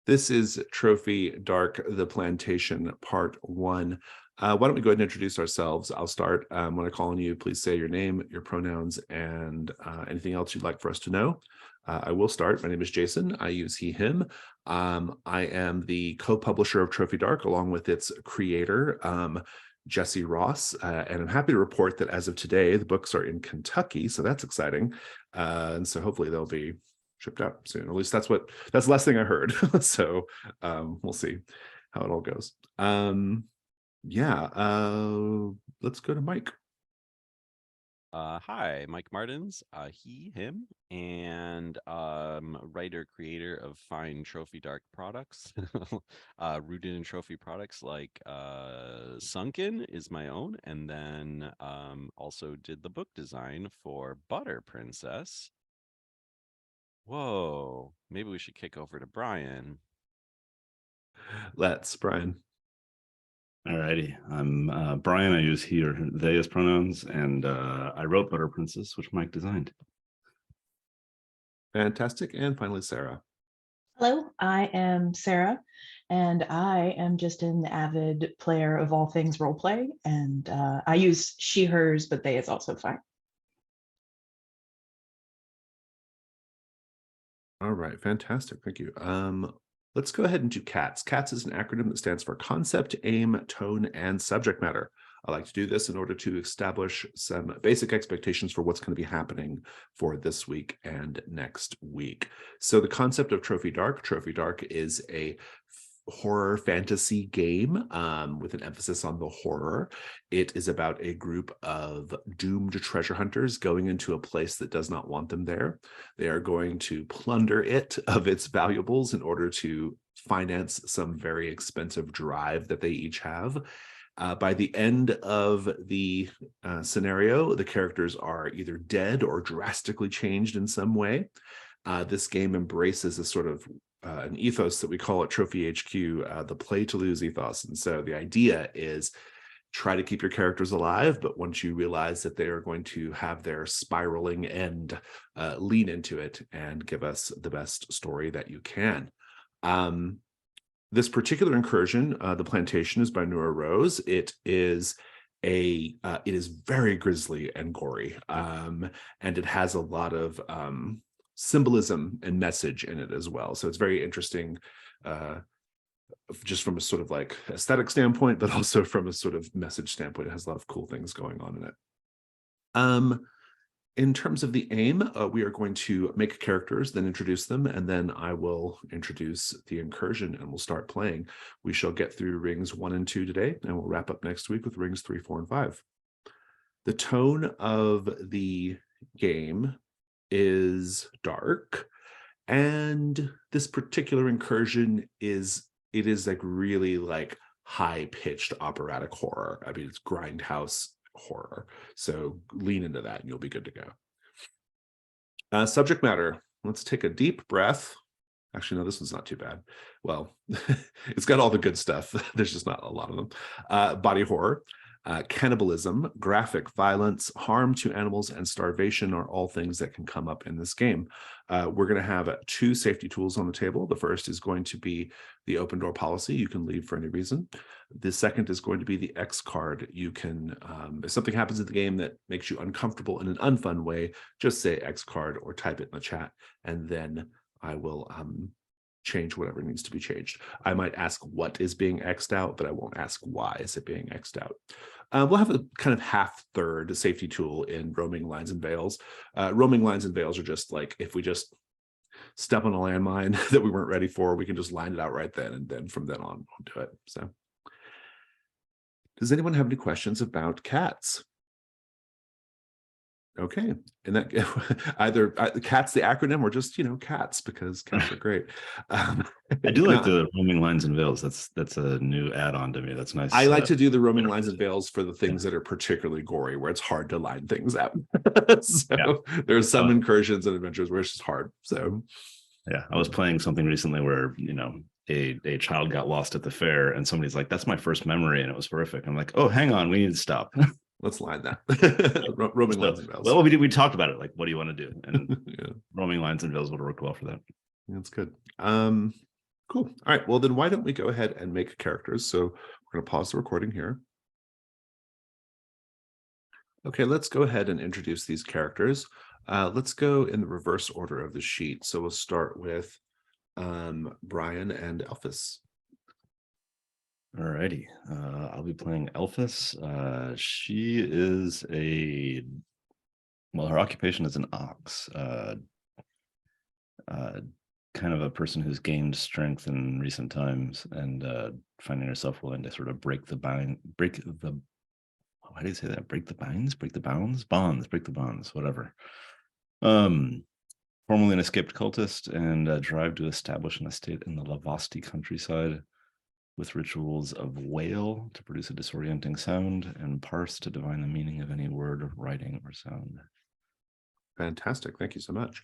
This is Trophy Dark, the Plantation, Part 1. Why don't we go ahead and introduce ourselves? I'll start. When I call on you, please say your name, your pronouns, and anything else you'd like for us to know. I will start. My name is Jason. I use he, him. I am the co-publisher of Trophy Dark, along with its creator, Jesse Ross. And I'm happy to report that as of today, the books are in Kentucky, so that's exciting. And so hopefully they'll be shipped out soon. At least that's the last thing I heard. So we'll see how it all goes. Let's go to Mike. Hi, Mike Martins, he, him, and writer, creator of fine Trophy Dark products, rooted in trophy products like Sunken is my own, and then also did the book design for Butter Princess. Whoa, maybe we should kick over to Brian. Let's, Brian. Alrighty, I'm Brian. I use he or they as pronouns, and I wrote Butter Princess, which Mike designed. Fantastic. And finally, Sarah. Hello, I am Sarah, and I am just an avid player of all things roleplay, and I use she, hers, but they is also fine. All right, fantastic. Thank you. Let's go ahead and do CATS. CATS is an acronym that stands for concept, aim, tone, and subject matter. I like to do this in order to establish some basic expectations for what's going to be happening for this week and next week. So the concept of Trophy Dark is a horror fantasy game with an emphasis on the horror. It is about a group of doomed treasure hunters going into a place that does not want them there. They are going to plunder it of its valuables in order to finance some very expensive drive that they each have. By the end of the scenario, the characters are either dead or drastically changed in some way. This game embraces a sort of an ethos that we call at Trophy HQ, the play to lose ethos. And so the idea is try to keep your characters alive, but once you realize that they are going to have their spiraling end, lean into it and give us the best story that you can. This particular incursion, the Plantation, is by Nora Rose. It is very grisly and gory, and it has a lot of symbolism and message in it as well. So it's very interesting, just from a sort of like aesthetic standpoint, but also from a sort of message standpoint. It has a lot of cool things going on in it. In terms of the aim, we are going to make characters, then introduce them, and then I will introduce the incursion and we'll start playing. We shall get through rings 1 and 2 today, and we'll wrap up next week with rings 3, 4, and 5. The tone of the game is dark, and this particular incursion is like really like high-pitched operatic horror. I mean, it's grindhouse horror, so lean into that and you'll be good to go. Subject matter, let's take a deep breath. Actually, no, this one's not too bad. Well, it's got all the good stuff. There's just not a lot of them. Body horror. Cannibalism, graphic violence, harm to animals, and starvation are all things that can come up in this game. We're going to have 2 safety tools on the table. The first is going to be the open door policy. You can leave for any reason. The second is going to be the X card. You can, if something happens in the game that makes you uncomfortable in an unfun way, just say X card or type it in the chat, and then I will change whatever needs to be changed. I might ask what is being X'd out, but I won't ask why is it being X'd out. We'll have a kind of half-third safety tool in roaming lines and veils. Roaming lines and veils are just like, if we just step on a landmine that we weren't ready for, we can just line it out right then, and then from then on, we'll do it. So does anyone have any questions about CATS? Okay, and that either CATS the acronym or just CATS, because cats are great. I do like the roaming lines and veils. That's a new add-on to me. That's nice. I like to do the roaming lines and veils for the things that are particularly gory, where it's hard to line things out. So there's some incursions and adventures where it's just hard. So yeah, I was playing something recently where a child got lost at the fair, and somebody's like, "That's my first memory," and it was horrific. I'm like, "Oh, hang on, we need to stop." Let's line that. Roaming lines and veils. Well, we talked about it. Like, what do you want to do? And Yeah. roaming lines and veils would have worked well for that. That's good. Cool. All right. Well, then why don't we go ahead and make characters? So we're going to pause the recording here. Okay, let's go ahead and introduce these characters. Let's go in the reverse order of the sheet. So we'll start with Brian and Elphys. Alrighty. I'll be playing Elphys. She is her occupation is an ox. Kind of a person who's gained strength in recent times and finding herself willing to sort of break the, how do you say that? Break the binds, break the bounds, bonds, break the bonds, whatever. Formerly an escaped cultist and drive to establish an estate in the Lavasti countryside with rituals of wail to produce a disorienting sound and parse to divine the meaning of any word, writing, or sound. Fantastic. Thank you so much.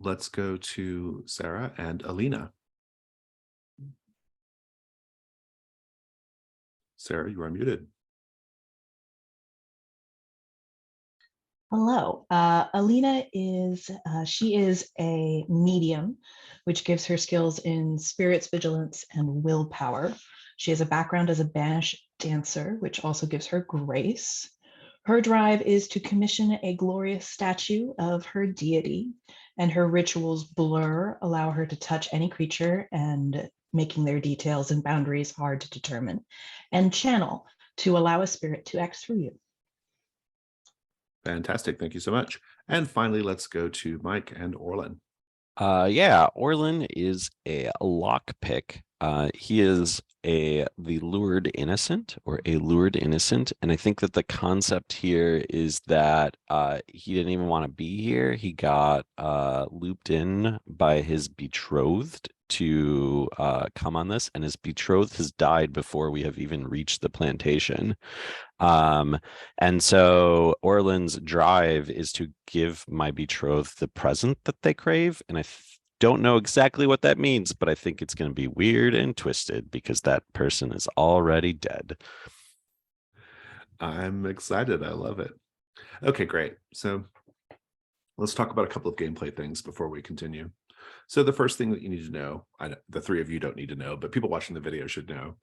Let's go to Sarah and Alina. Sarah, you are muted. Hello. Alina is, she is a medium, which gives her skills in spirits, vigilance, and willpower. She has a background as a Banish dancer, which also gives her grace. Her drive is to commission a glorious statue of her deity, and her rituals blur, allow her to touch any creature and making their details and boundaries hard to determine, and channel to allow a spirit to act through you. Fantastic. Thank you so much. And finally, let's go to Mike and Orlin. Yeah, Orlin is a lockpick. He is the lured innocent or a lured innocent. And I think that the concept here is that he didn't even want to be here. He got looped in by his betrothed to come on this, and his betrothed has died before we have even reached the plantation. And so Orlin's drive is to give my betrothed the present that they crave. And I don't know exactly what that means, but I think it's going to be weird and twisted because that person is already dead. I'm excited. I love it. Okay, great. So let's talk about a couple of gameplay things before we continue. So the first thing that you need to know, the three of you don't need to know, but people watching the video should know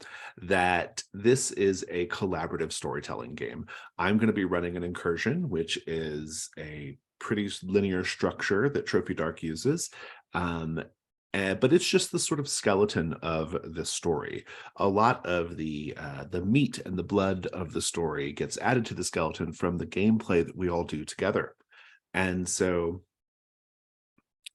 that this is a collaborative storytelling game. I'm going to be running an incursion, which is a pretty linear structure that Trophy Dark uses. But it's just the sort of skeleton of the story. A lot of the meat and the blood of the story gets added to the skeleton from the gameplay that we all do together. And so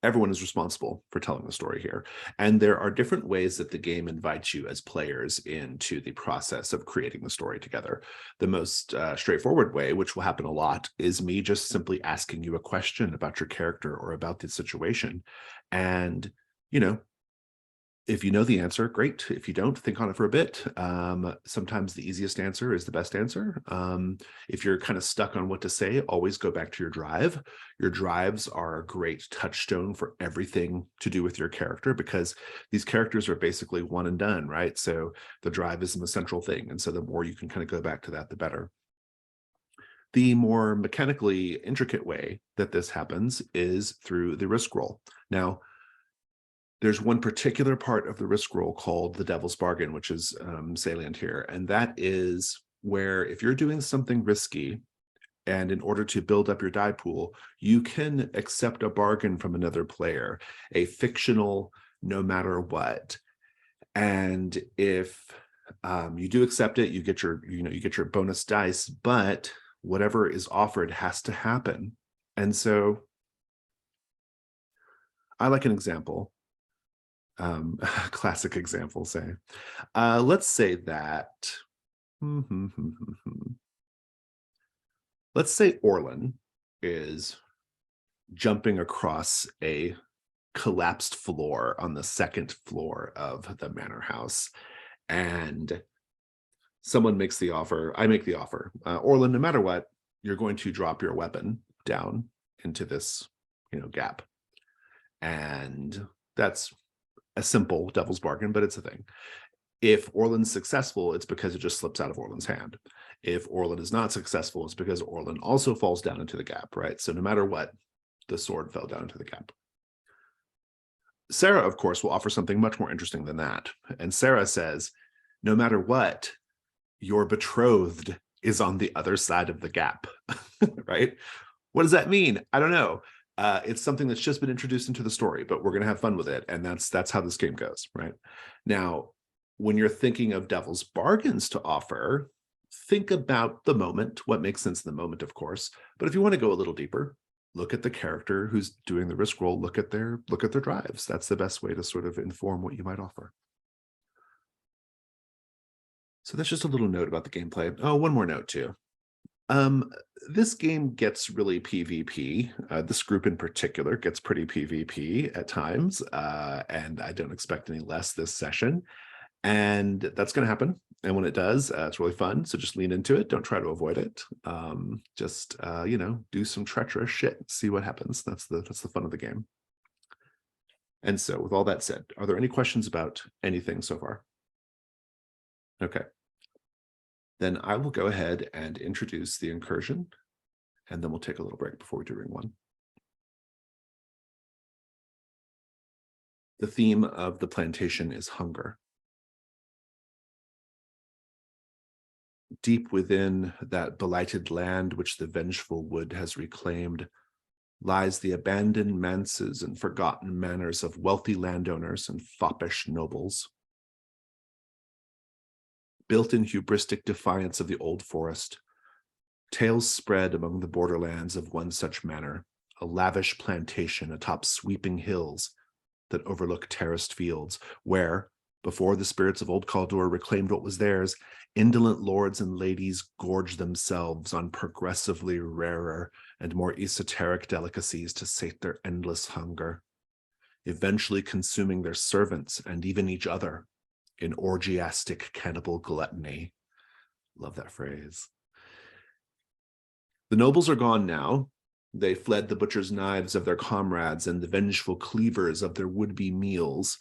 everyone is responsible for telling the story here. And there are different ways that the game invites you as players into the process of creating the story together. The most straightforward way, which will happen a lot, is me just simply asking you a question about your character or about the situation. And, you know, if you know the answer, great. If you don't, think on it for a bit. Sometimes the easiest answer is the best answer. If you're kind of stuck on what to say, always go back to your drive. Your drives are a great touchstone for everything to do with your character because these characters are basically one and done, right? So the drive is an essential thing. And so the more you can kind of go back to that, the better. The more mechanically intricate way that this happens is through the risk roll. Now, there's one particular part of the risk roll called the Devil's Bargain, which is salient here. And that is where if you're doing something risky, and in order to build up your die pool, you can accept a bargain from another player, a fictional no matter what. And if you do accept it, you get your bonus dice, but whatever is offered has to happen. And so I like an example. Classic example, say. Let's say that, let's say Orlin is jumping across a collapsed floor on the second floor of the manor house, and someone makes the offer. I make the offer. Orlin, no matter what, you're going to drop your weapon down into this, gap, and that's a simple devil's bargain, but it's a thing. If Orlin's successful, it's because it just slips out of Orlin's hand. If Orlin is not successful, it's because Orlin also falls down into the gap, right? So no matter what, the sword fell down into the gap. Sarah, of course, will offer something much more interesting than that. And Sarah says, no matter what, your betrothed is on the other side of the gap, right? What does that mean? I don't know. It's something that's just been introduced into the story, but we're going to have fun with it. And that's how this game goes, right? Now, when you're thinking of devil's bargains to offer, think about the moment, what makes sense in the moment, of course. But if you want to go a little deeper, look at the character who's doing the risk roll, look at their drives. That's the best way to sort of inform what you might offer. So that's just a little note about the gameplay. Oh, one more note too. This game gets really PvP. This group in particular gets pretty PvP at times, and I don't expect any less this session. And that's going to happen. And when it does, it's really fun. So just lean into it. Don't try to avoid it. Just do some treacherous shit. See what happens. That's the fun of the game. And so, with all that said, are there any questions about anything so far? Okay. Then I will go ahead and introduce the incursion, and then we'll take a little break before we do ring one. The theme of the plantation is hunger. Deep within that blighted land which the vengeful wood has reclaimed lies the abandoned manses and forgotten manors of wealthy landowners and foppish nobles. Built in hubristic defiance of the old forest, tales spread among the borderlands of one such manor, a lavish plantation atop sweeping hills that overlook terraced fields, where, before the spirits of old Caldor reclaimed what was theirs, indolent lords and ladies gorged themselves on progressively rarer and more esoteric delicacies to sate their endless hunger, eventually consuming their servants and even each other in orgiastic cannibal gluttony. Love that phrase. The nobles are gone now. They fled the butcher's knives of their comrades and the vengeful cleavers of their would-be meals.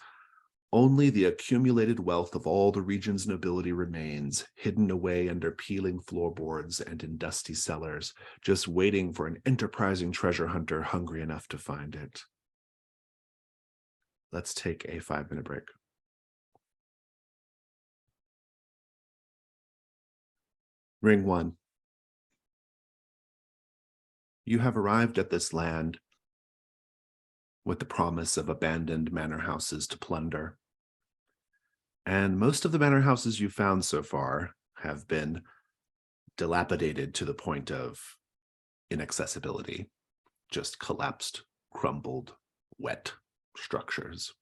Only the accumulated wealth of all the region's nobility remains, hidden away under peeling floorboards and in dusty cellars, just waiting for an enterprising treasure hunter hungry enough to find it. Let's take a 5-minute break. Ring one. You have arrived at this land with the promise of abandoned manor houses to plunder. And most of the manor houses you've found so far have been dilapidated to the point of inaccessibility, just collapsed, crumbled, wet structures.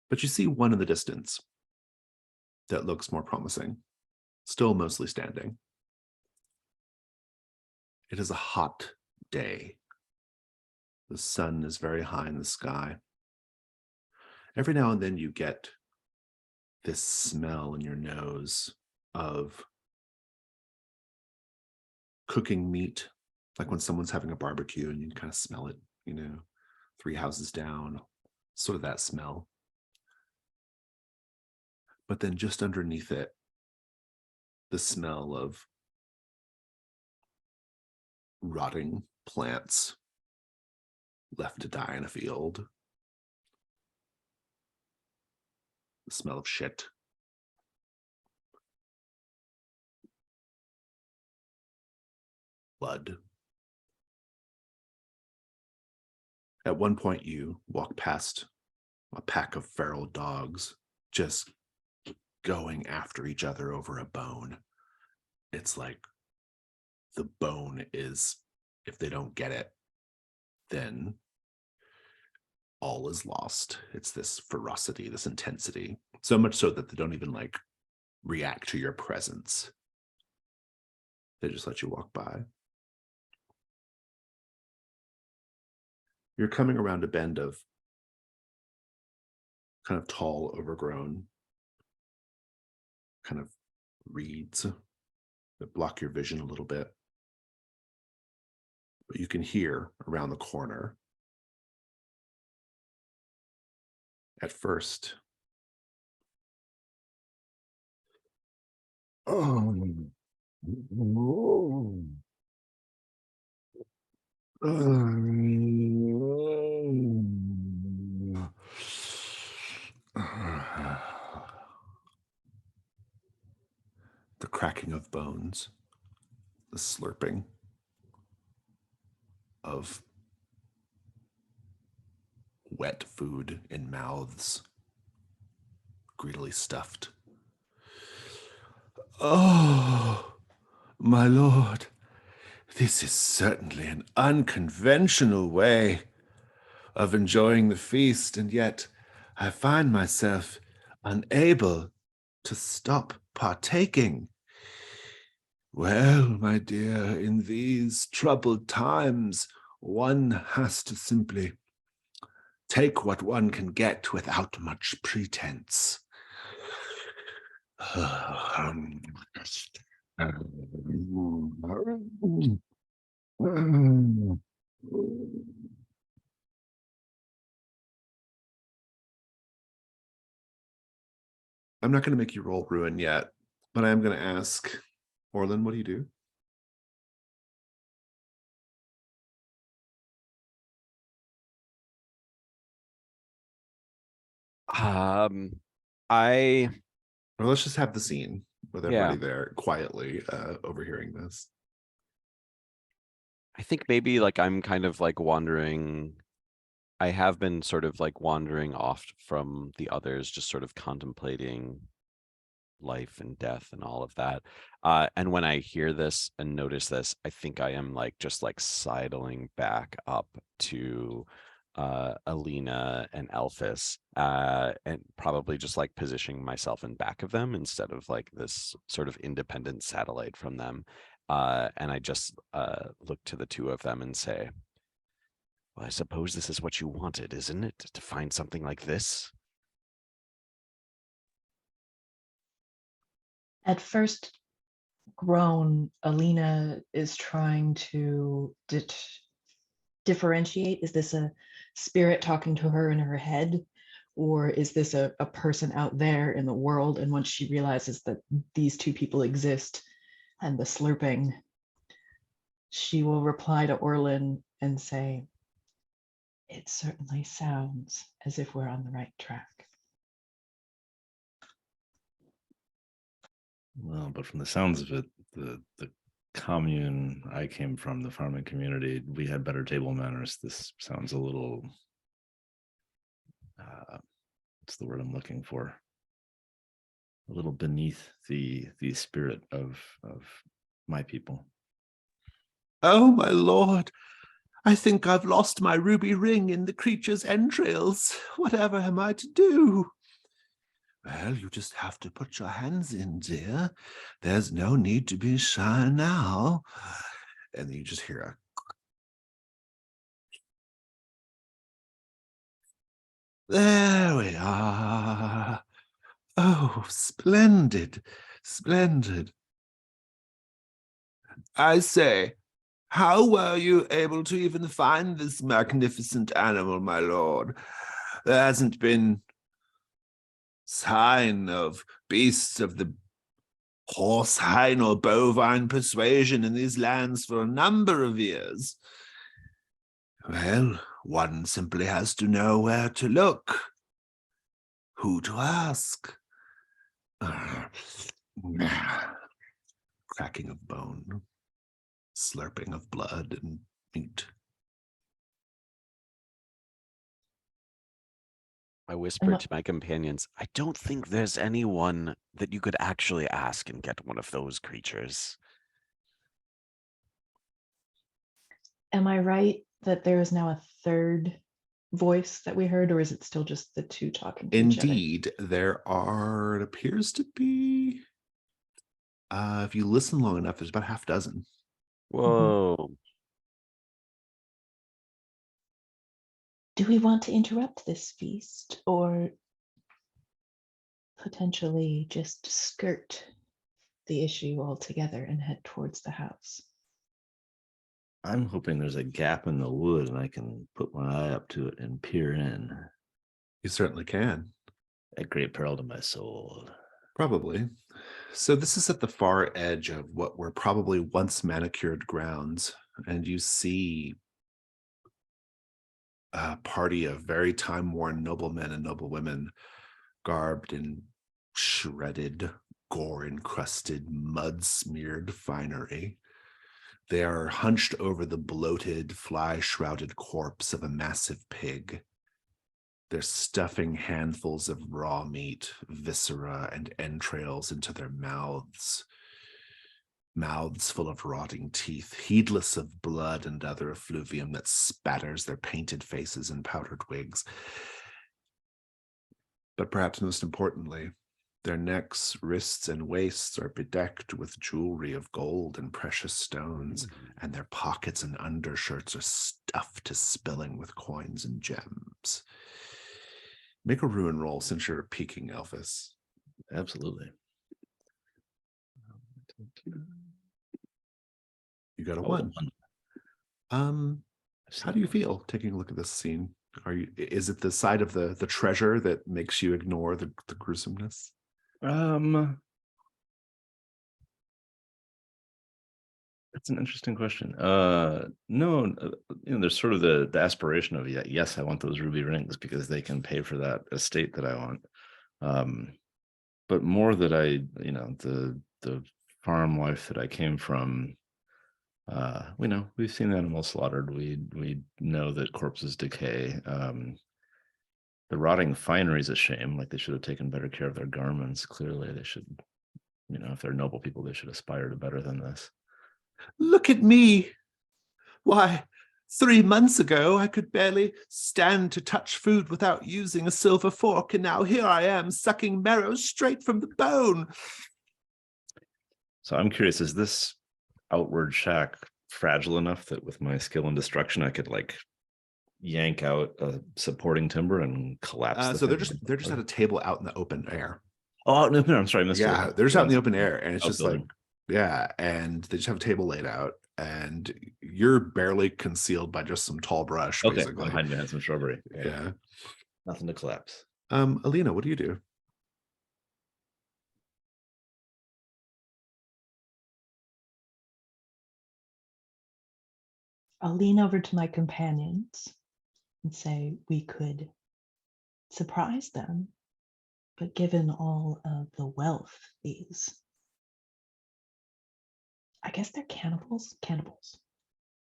But you see one in the distance that looks more promising, still mostly standing. It is a hot day. The sun is very high in the sky. Every now and then you get this smell in your nose of cooking meat, like when someone's having a barbecue and you can kind of smell it, 3 houses down, sort of that smell. But then just underneath it, the smell of rotting plants left to die in a field. The smell of shit. Blood. At one point, you walk past a pack of feral dogs just going after each other over a bone. It's like the bone is, if they don't get it, then all is lost. It's this ferocity, this intensity, so much so that they don't even react to your presence. They just let you walk by. You're coming around a bend of kind of tall, overgrown, kind of reeds that block your vision a little bit. But you can hear around the corner. At first, The cracking of bones, the slurping of wet food in mouths, greedily stuffed. Oh, my lord, this is certainly an unconventional way of enjoying the feast, and yet I find myself unable to stop partaking. Well, my dear, in these troubled times, one has to simply take what one can get without much pretense. I'm not going to make you roll ruin yet, but I am going to ask, Orlin, what do you do? I Or let's just have the scene with Yeah. everybody there quietly overhearing this. I think maybe like I'm kind of like wandering. I have been sort of like wandering off from the others, just sort of contemplating life and death and all of that. And when I hear this and notice this, I think I am like just like sidling back up to Alina and Elphys, and probably just like positioning myself in back of them instead of like this sort of independent satellite from them. And I just look to the two of them and say, well, I suppose this is what you wanted, isn't it? To find something like this? At first groan, Alina is trying to differentiate. Is this a spirit talking to her in her head? Or is this a person out there in the world? And once she realizes that these two people exist and the slurping, she will reply to Orlin and say, it certainly sounds as if we're on the right track. Well, but from the sounds of it, the commune I came from, the farming community, we had better table manners. This sounds a little, what's the word I'm looking for? A little beneath the spirit of my people. Oh, my lord, I think I've lost my ruby ring in the creature's entrails. Whatever am I to do? Well, you just have to put your hands in, dear. There's no need to be shy now. And then you just hear a there we are. Oh, splendid, splendid. I say, how were you able to even find this magnificent animal, my lord? There hasn't been sign of beasts of the porcine or bovine persuasion in these lands for a number of years. Well, one simply has to know where to look, who to ask. Cracking of bone, slurping of blood and meat. I whispered to my companions, I don't think there's anyone that you could actually ask and get one of those creatures. Am I right that there is now a third voice that we heard, or is it still just the two talking to each other? Indeed, there are, it appears to be, if you listen long enough, there's about half dozen. Whoa. Do we want to interrupt this feast or potentially just skirt the issue altogether and head towards the house? I'm hoping there's a gap in the wood and I can put my eye up to it and peer in. You certainly can. At great peril to my soul. Probably. So this is at the far edge of what were probably once manicured grounds, and you see a party of very time-worn noblemen and noblewomen, garbed in shredded, gore-encrusted, mud-smeared finery. They are hunched over the bloated, fly-shrouded corpse of a massive pig. They're stuffing handfuls of raw meat, viscera, and entrails into their mouths full of rotting teeth, heedless of blood and other effluvium that spatters their painted faces and powdered wigs. But perhaps most importantly, their necks, wrists, and waists are bedecked with jewelry of gold and precious stones, and their pockets and undershirts are stuffed to spilling with coins and gems. Make a ruin roll since you're peeking, Elvis. Absolutely. You got a Oh, 1. How do you one. feel taking a look at this scene? Is it the side of the treasure that makes you ignore the gruesomeness? That's an interesting question. No, there's sort of the aspiration of, yes, I want those ruby rings because they can pay for that estate that I want. But more that the farm life that I came from, we've seen animals slaughtered. We know that corpses decay. The rotting finery is a shame. Like, they should have taken better care of their garments. Clearly, they should, if they're noble people, they should aspire to better than this. Look at me. Why, 3 months ago, I could barely stand to touch food without using a silver fork, and now here I am sucking marrow straight from the bone. So I'm curious, is this outward shack fragile enough that with my skill in destruction, I could yank out a supporting timber and collapse? So they're just at a table out in the open air. Oh no, I'm sorry, I missed it. Yeah, they're just out in the open air, and it's just outbuilding. and they just have a table laid out, and you're barely concealed by just some tall brush. Okay, basically. I'm hiding behind some shrubbery. Yeah. Nothing to collapse. Alina, what do you do? I'll lean over to my companions and say we could surprise them, but given all of the wealth these, I guess they're cannibals,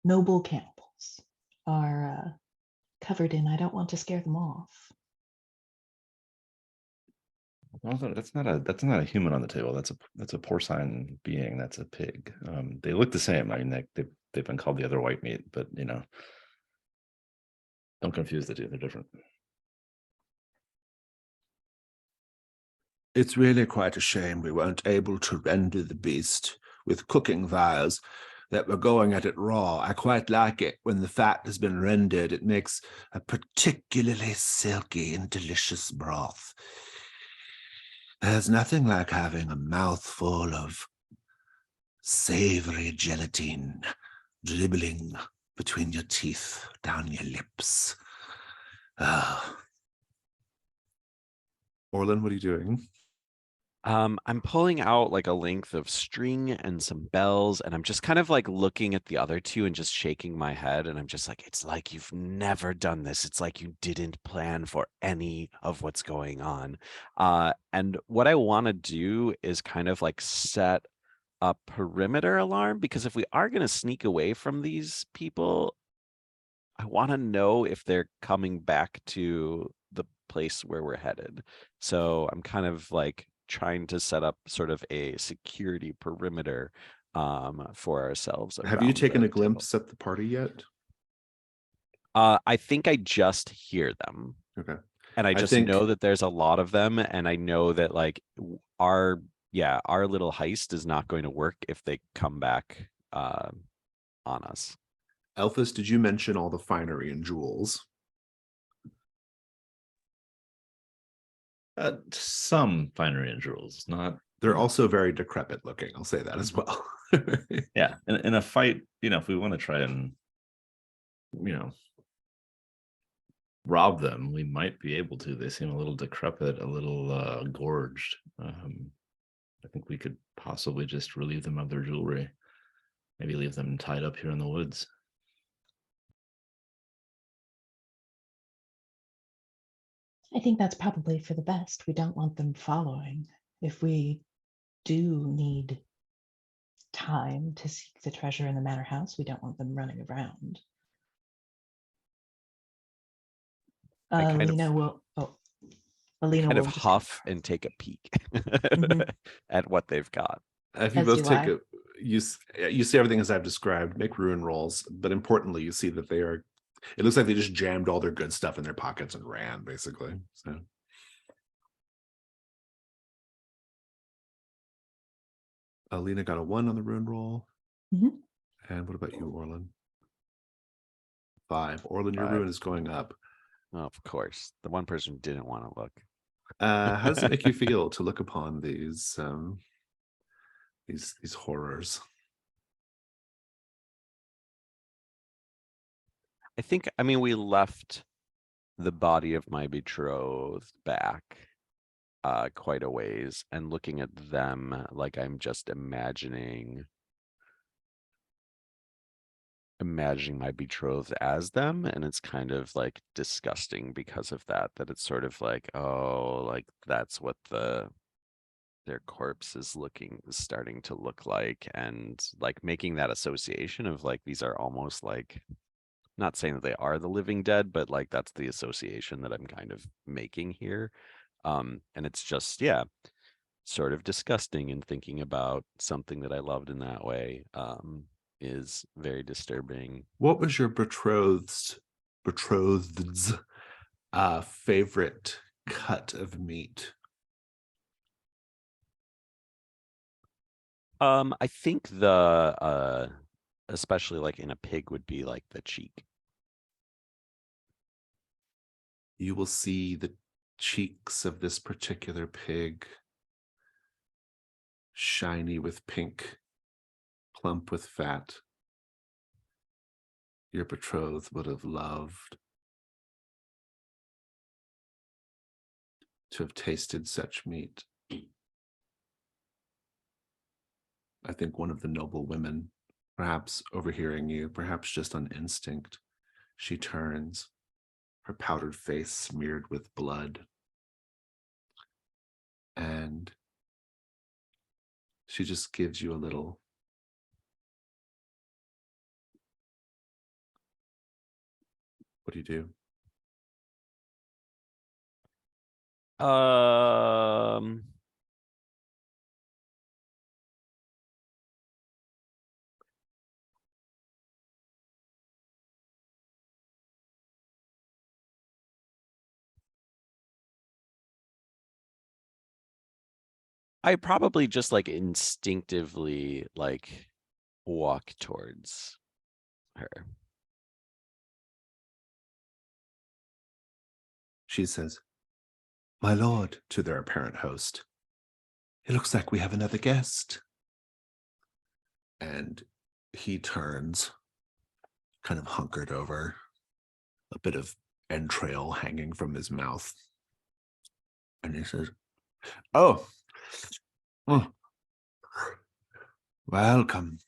noble cannibals are covered in, I don't want to scare them off. Well, that's not a human on the table. That's a porcine being. That's a pig. They look the same. I mean, they've been called the other white meat, but don't confuse the two. They're different. It's really quite a shame we weren't able to render the beast with cooking fires, that we're going at it raw. I quite like it when the fat has been rendered. It makes a particularly silky and delicious broth. There's nothing like having a mouthful of savory gelatine dribbling between your teeth, down your lips. Orlin, what are you doing? I'm pulling out a length of string and some bells, and I'm just kind of looking at the other two and just shaking my head. And I'm just it's like you've never done this. It's like you didn't plan for any of what's going on. And what I want to do is kind of set a perimeter alarm, because if we are going to sneak away from these people, I want to know if they're coming back to the place where we're headed. So I'm kind of trying to set up sort of a security perimeter for ourselves. Have you around taken the a glimpse at the party yet? I think I just hear them. Okay. And I just know that there's a lot of them, and I know that our little heist is not going to work if they come back on us. Elphys, did you mention all the finery and jewels? Some finery and jewels, not. They're also very decrepit looking. I'll say that as well. Yeah, in a fight, if we want to try and, rob them, we might be able to. They seem a little decrepit, a little gorged. I think we could possibly just relieve them of their jewelry. Maybe leave them tied up here in the woods. I think that's probably for the best. We don't want them following. If we do need time to seek the treasure in the manor house, we don't want them running around. I kind of Alina will. Oh, Alina kind will of just. huff and take a peek Mhm. at what they've got. If you As both do take I. a, you see everything as I've described. Make ruin rolls, but importantly, you see that they are. It looks like they just jammed all their good stuff in their pockets and ran, basically. So. Alina got a 1 on the ruin roll. Mhm. And what about you, Orlin? 5. Orlin, your 5. ruin is going up. Well, of course, the one person who didn't want to look. How does it make you feel to look upon these horrors? I mean, we left the body of my betrothed back quite a ways, and looking at them, like I'm just imagining my betrothed as them, and it's kind of like disgusting because of that it's sort of like, oh, like that's what their corpse is starting to look like, and like making that association of like these are almost like, not saying that they are the living dead, but like that's the association that I'm kind of making here. And it's just, yeah, sort of disgusting, and thinking about something that I loved in that way is very disturbing. What was your betrothed's favorite cut of meat? I think the especially like in a pig would be like the cheek. You will see the cheeks of this particular pig, shiny with pink, plump with fat. Your betrothed would have loved to have tasted such meat. I think one of the noble women, perhaps overhearing you, perhaps just on instinct, she turns, her powdered face smeared with blood, and she just gives you a little. What do you do? I probably just like instinctively like walk towards her. She says, "My lord," to their apparent host. "It looks like we have another guest." And he turns, kind of hunkered over, a bit of entrail hanging from his mouth. And he says, Oh, welcome.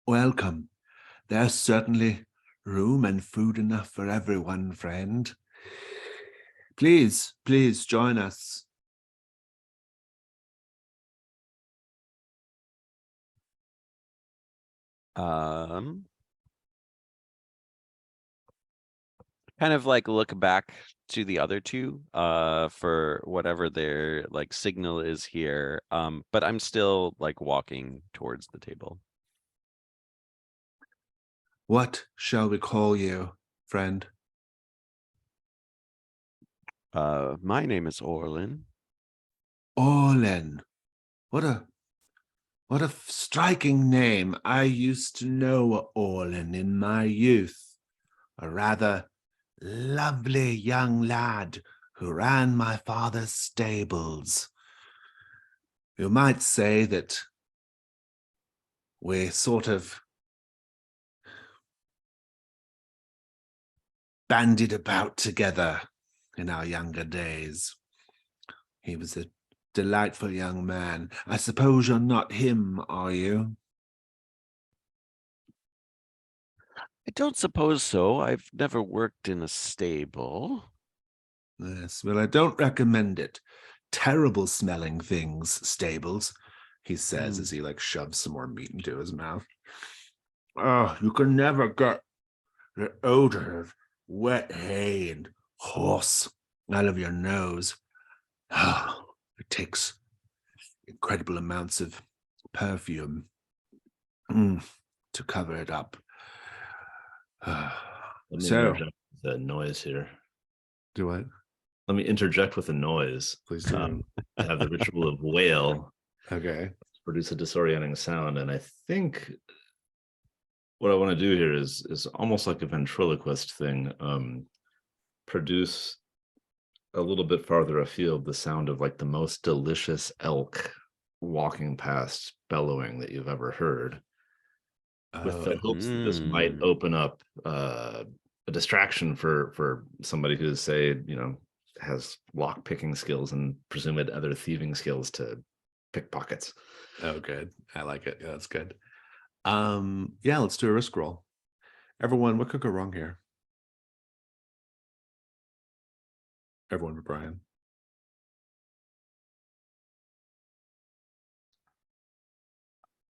Welcome. There's certainly room and food enough for everyone, friend. Please join us. Kind of like look back to the other two for whatever their like signal is here. But I'm still like walking towards the table. What shall we call you, friend? My name is Orlin. Orlin. What a striking name. I used to know Orlin in my youth, a rather lovely young lad who ran my father's stables. You might say that we sort of bandied about together in our younger days. He was a delightful young man. I suppose you're not him, are you? I don't suppose so. I've never worked in a stable. Yes, well, I don't recommend it. Terrible smelling things, stables, he says as he like shoves some more meat into his mouth. Oh, you can never get the odor of wet hay and horse out of your nose. Oh, it takes incredible amounts of perfume to cover it up. Let me So, interject with a noise here. do what? Let me interject with a noise. Please do. To have the ritual of wail Okay. produce a disorienting sound. And I think what I want to do here is almost like a ventriloquist thing. Produce a little bit farther afield the sound of like the most delicious elk walking past bellowing that you've ever heard, with the hopes that this might open up a distraction for somebody who's, say, has lock picking skills and presumed other thieving skills to pickpockets. Oh, good. I like it. Yeah, that's good. Yeah, let's do a risk roll. Everyone, what could go wrong here? Everyone but Brian.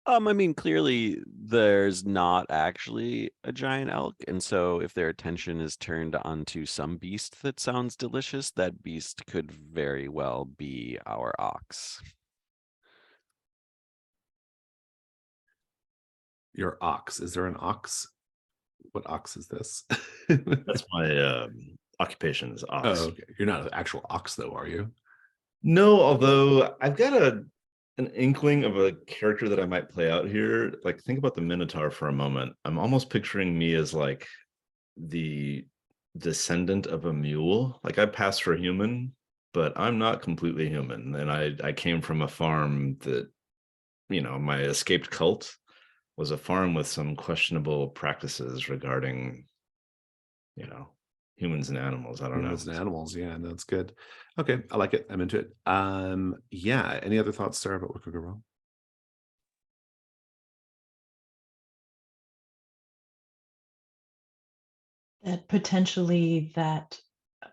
I mean, clearly there's not actually a giant elk, and so if their attention is turned onto some beast that sounds delicious, that beast could very well be our ox. Your ox. Is there an ox? What ox is this? That's my occupation is ox. Oh, okay. You're not an actual ox, though, are you? No, although I've got an inkling of a character that I might play out here. Like, think about the Minotaur for a moment. I'm almost picturing me as like the descendant of a mule. Like, I pass for human, but I'm not completely human. And I came from a farm that, my escaped cult was a farm with some questionable practices regarding, humans and animals. I don't know. Humans and animals. Yeah, that's good. Okay, I like it. I'm into it. Yeah. Any other thoughts, Sarah, about what could go wrong? That potentially that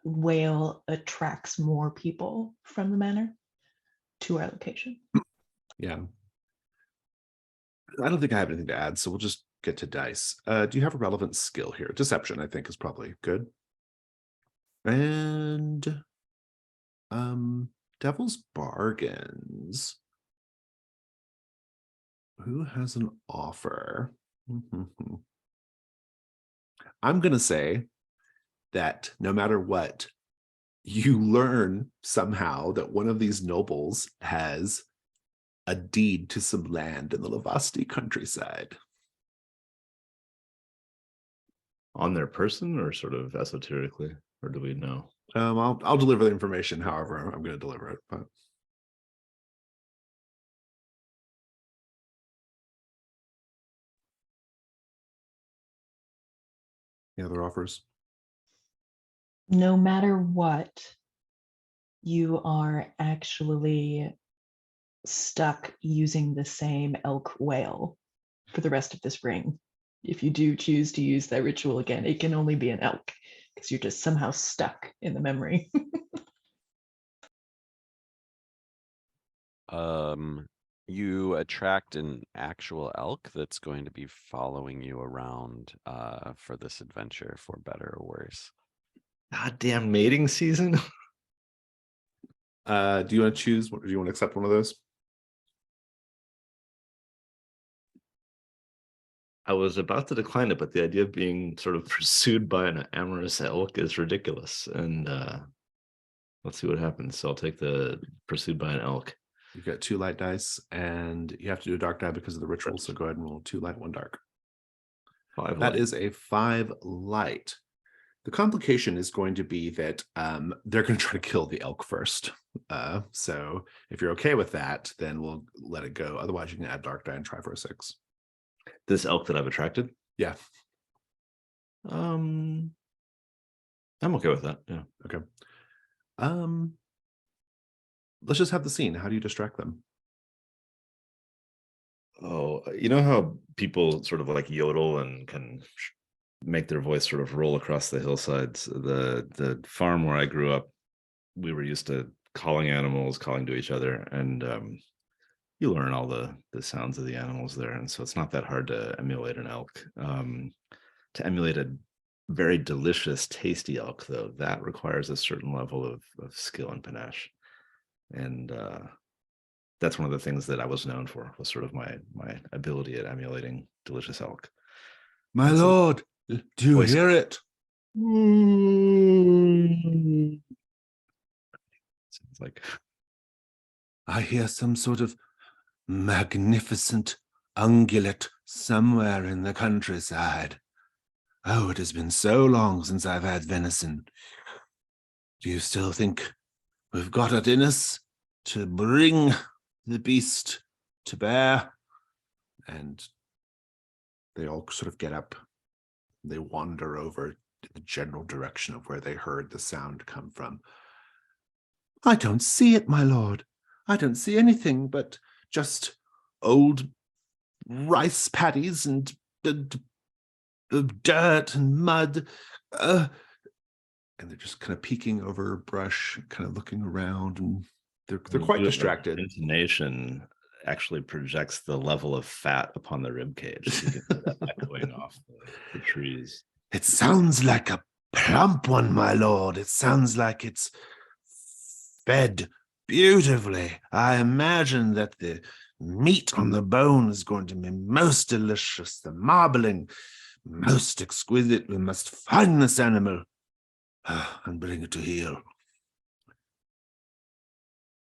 whale attracts more people from the manor to our location. Yeah. I don't think I have anything to add, so we'll just get to dice. Do you have a relevant skill here? Deception, I think, is probably good. And Devil's Bargains. Who has an offer? I'm going to say that no matter what, you learn somehow that one of these nobles has a deed to some land in the Lavasti countryside. On their person, or sort of esoterically, or do we know? I'll deliver the information however I'm going to deliver it. But any other offers? No matter what, you are actually stuck using the same elk whale for the rest of this ring. If you do choose to use that ritual again, it can only be an elk because you're just somehow stuck in the memory. You attract an actual elk that's going to be following you around for this adventure, for better or worse. Goddamn mating season. Do you want to choose? Do you want to accept one of those? I was about to decline it, but the idea of being sort of pursued by an amorous elk is ridiculous. And let's see what happens. So I'll take the pursued by an elk. You get 2 light dice, and you have to do a dark die because of the ritual. So go ahead and roll 2 light, 1 dark. 5 That light. is a 5 light. The complication is going to be that they're going to try to kill the elk first. So if you're okay with that, then we'll let it go. Otherwise, you can add dark die and try for a 6. This elk that I've attracted? Yeah. I'm okay with that. Yeah. Okay. Let's just have the scene. How do you distract them? Oh, you know how people sort of like yodel and can make their voice sort of roll across the hillsides? The farm where I grew up we were used to calling animals, calling to each other, and you learn all the sounds of the animals there, and so it's not that hard to emulate an elk. To emulate a very delicious, tasty elk, though, that requires a certain level of skill and panache, and that's one of the things that I was known for, was sort of my ability at emulating delicious elk. My And so- lord, do you Voice- hear it? Sounds like I hear some sort of magnificent ungulate somewhere in the countryside. Oh, it has been so long since I've had venison. Do you still think we've got it in us to bring the beast to bear? And they all sort of get up. They wander over to the general direction of where they heard the sound come from. I don't see it, my lord. I don't see anything but just old rice paddies and dirt and mud. And they're just kind of peeking over brush, kind of looking around, and they're quite distracted. Intonation actually projects the level of fat upon the rib cage. So you can hear that echoing off the trees. It sounds like a plump one, my lord. It sounds like it's fed beautifully. I imagine that the meat on the bone is going to be most delicious. The marbling, most exquisite. We must find this animal and bring it to heel.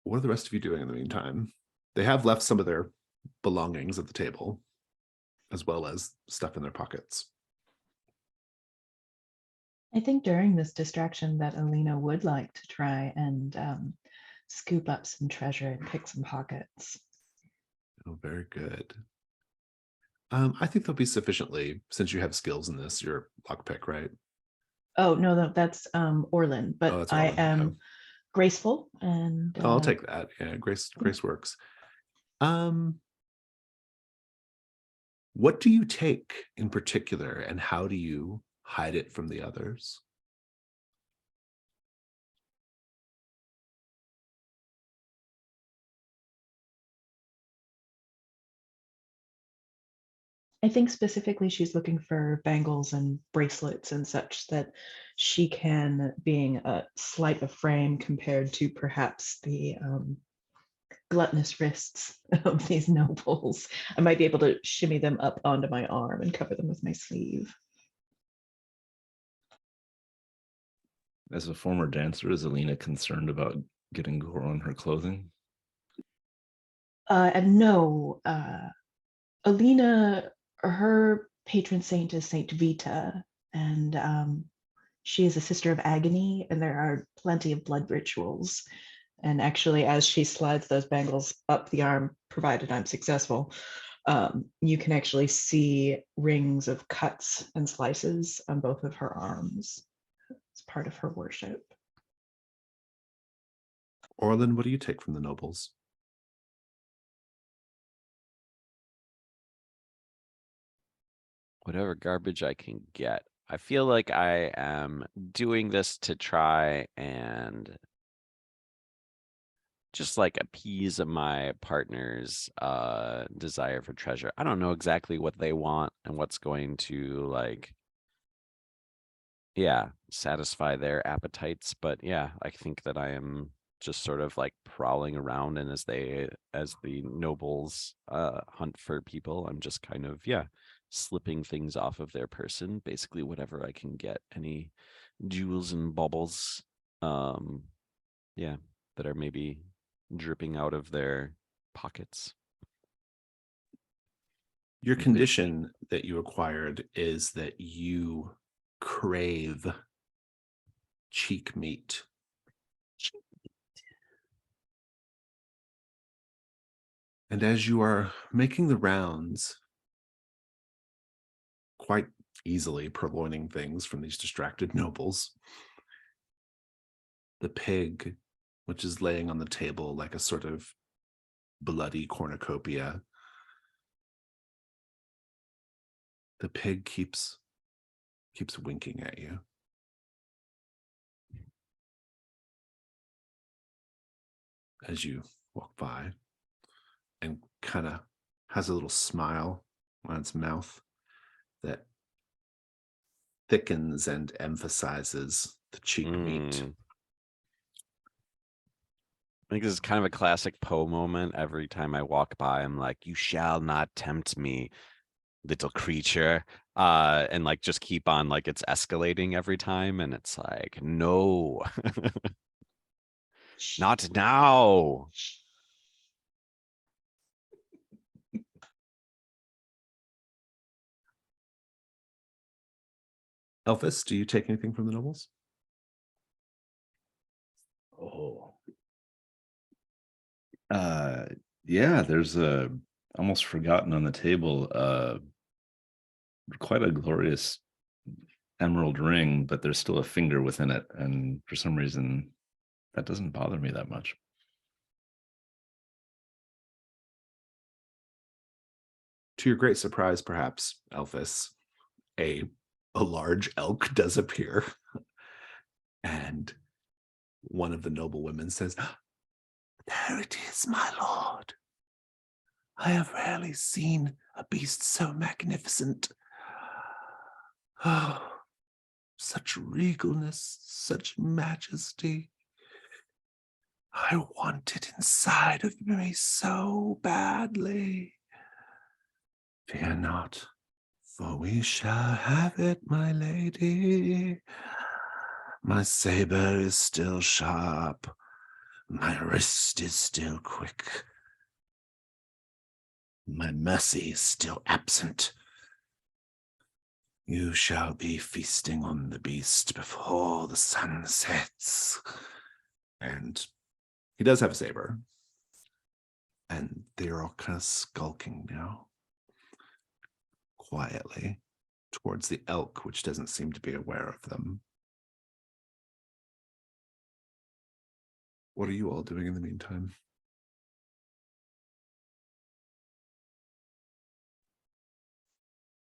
What are the rest of you doing in the meantime? They have left some of their belongings at the table, as well as stuff in their pockets. I think during this distraction that Alina would like to try and scoop up some treasure and pick some pockets. Oh, very good. I think they'll be sufficiently, since you have skills in this, your lockpick, right? Oh, no, that's Orlin, but that's I Orlin, am yeah. graceful and Oh, I'll take that. Yeah, grace works. What do you take in particular, and how do you hide it from the others? I think specifically she's looking for bangles and bracelets and such that she can, being a slight of frame compared to perhaps the gluttonous wrists of these nobles, I might be able to shimmy them up onto my arm and cover them with my sleeve. As a former dancer, is Alina concerned about getting gore on her clothing? And no, Alina, her patron saint is Saint Vita, and she is a sister of agony, and there are plenty of blood rituals. And actually, as she slides those bangles up the arm, provided I'm successful, you can actually see rings of cuts and slices on both of her arms. It's part of her worship. Orlin, what do you take from the nobles? Whatever garbage I can get. I feel like I am doing this to try and just like appease my partner's desire for treasure. I don't know exactly what they want and what's going to like satisfy their appetites, but yeah, I think that I am just sort of like prowling around, and as the nobles hunt for people, I'm just kind of slipping things off of their person, basically whatever I can get, any jewels and baubles that are maybe dripping out of their pockets. Your condition that you acquired is that you crave cheek meat. And as you are making the rounds, quite easily purloining things from these distracted nobles, the pig, which is laying on the table like a sort of bloody cornucopia, the pig keeps winking at you. as you walk by, and kind of has a little smile on its mouth that thickens and emphasizes the cheek meat. I think this is kind of a classic Poe moment. Every time I walk by, I'm like, "You shall not tempt me, little creature," and like just keep on like it's escalating every time, and it's like, no, not now. Elphys, do you take anything from the nobles? Oh. Yeah, there's a almost forgotten on the table, quite a glorious emerald ring, but there's still a finger within it, and for some reason that doesn't bother me that much. To your great surprise, perhaps, Elphys, a large elk does appear, and one of the noble women says, "There it is, my lord. I have rarely seen a beast so magnificent. Oh, such regalness, such majesty. I want it inside of me so badly. Fear not, for we shall have it, my lady. My saber is still sharp. My wrist is still quick. My mercy is still absent. You shall be feasting on the beast before the sun sets." And he does have a saber. And they're all kind of skulking now, quietly, towards the elk, which doesn't seem to be aware of them. What are you all doing in the meantime?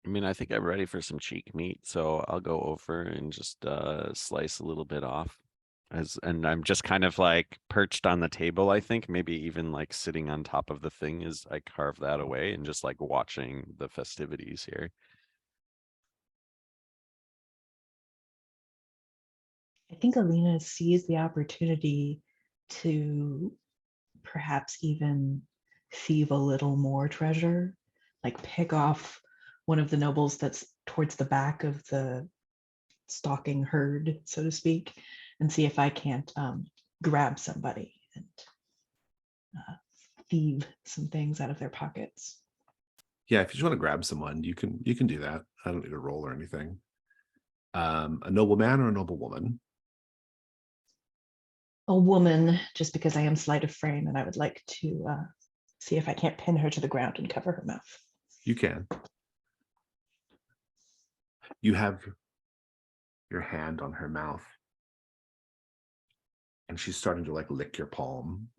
I mean, I think I'm ready for some cheek meat, so I'll go over and just slice a little bit off. And I'm just kind of like perched on the table, I think, maybe even like sitting on top of the thing as I carve that away and just like watching the festivities here. I think Alina sees the opportunity to perhaps even thieve a little more treasure, like pick off one of the nobles that's towards the back of the stalking herd, so to speak, and see if I can't grab somebody and thieve some things out of their pockets. Yeah, if you just want to grab someone, you can do that. I don't need a roll or anything. A noble man or a noble woman? A woman, just because I am slight of frame and I would like to see if I can't pin her to the ground and cover her mouth. You can. You have your hand on her mouth, and she's starting to like lick your palm.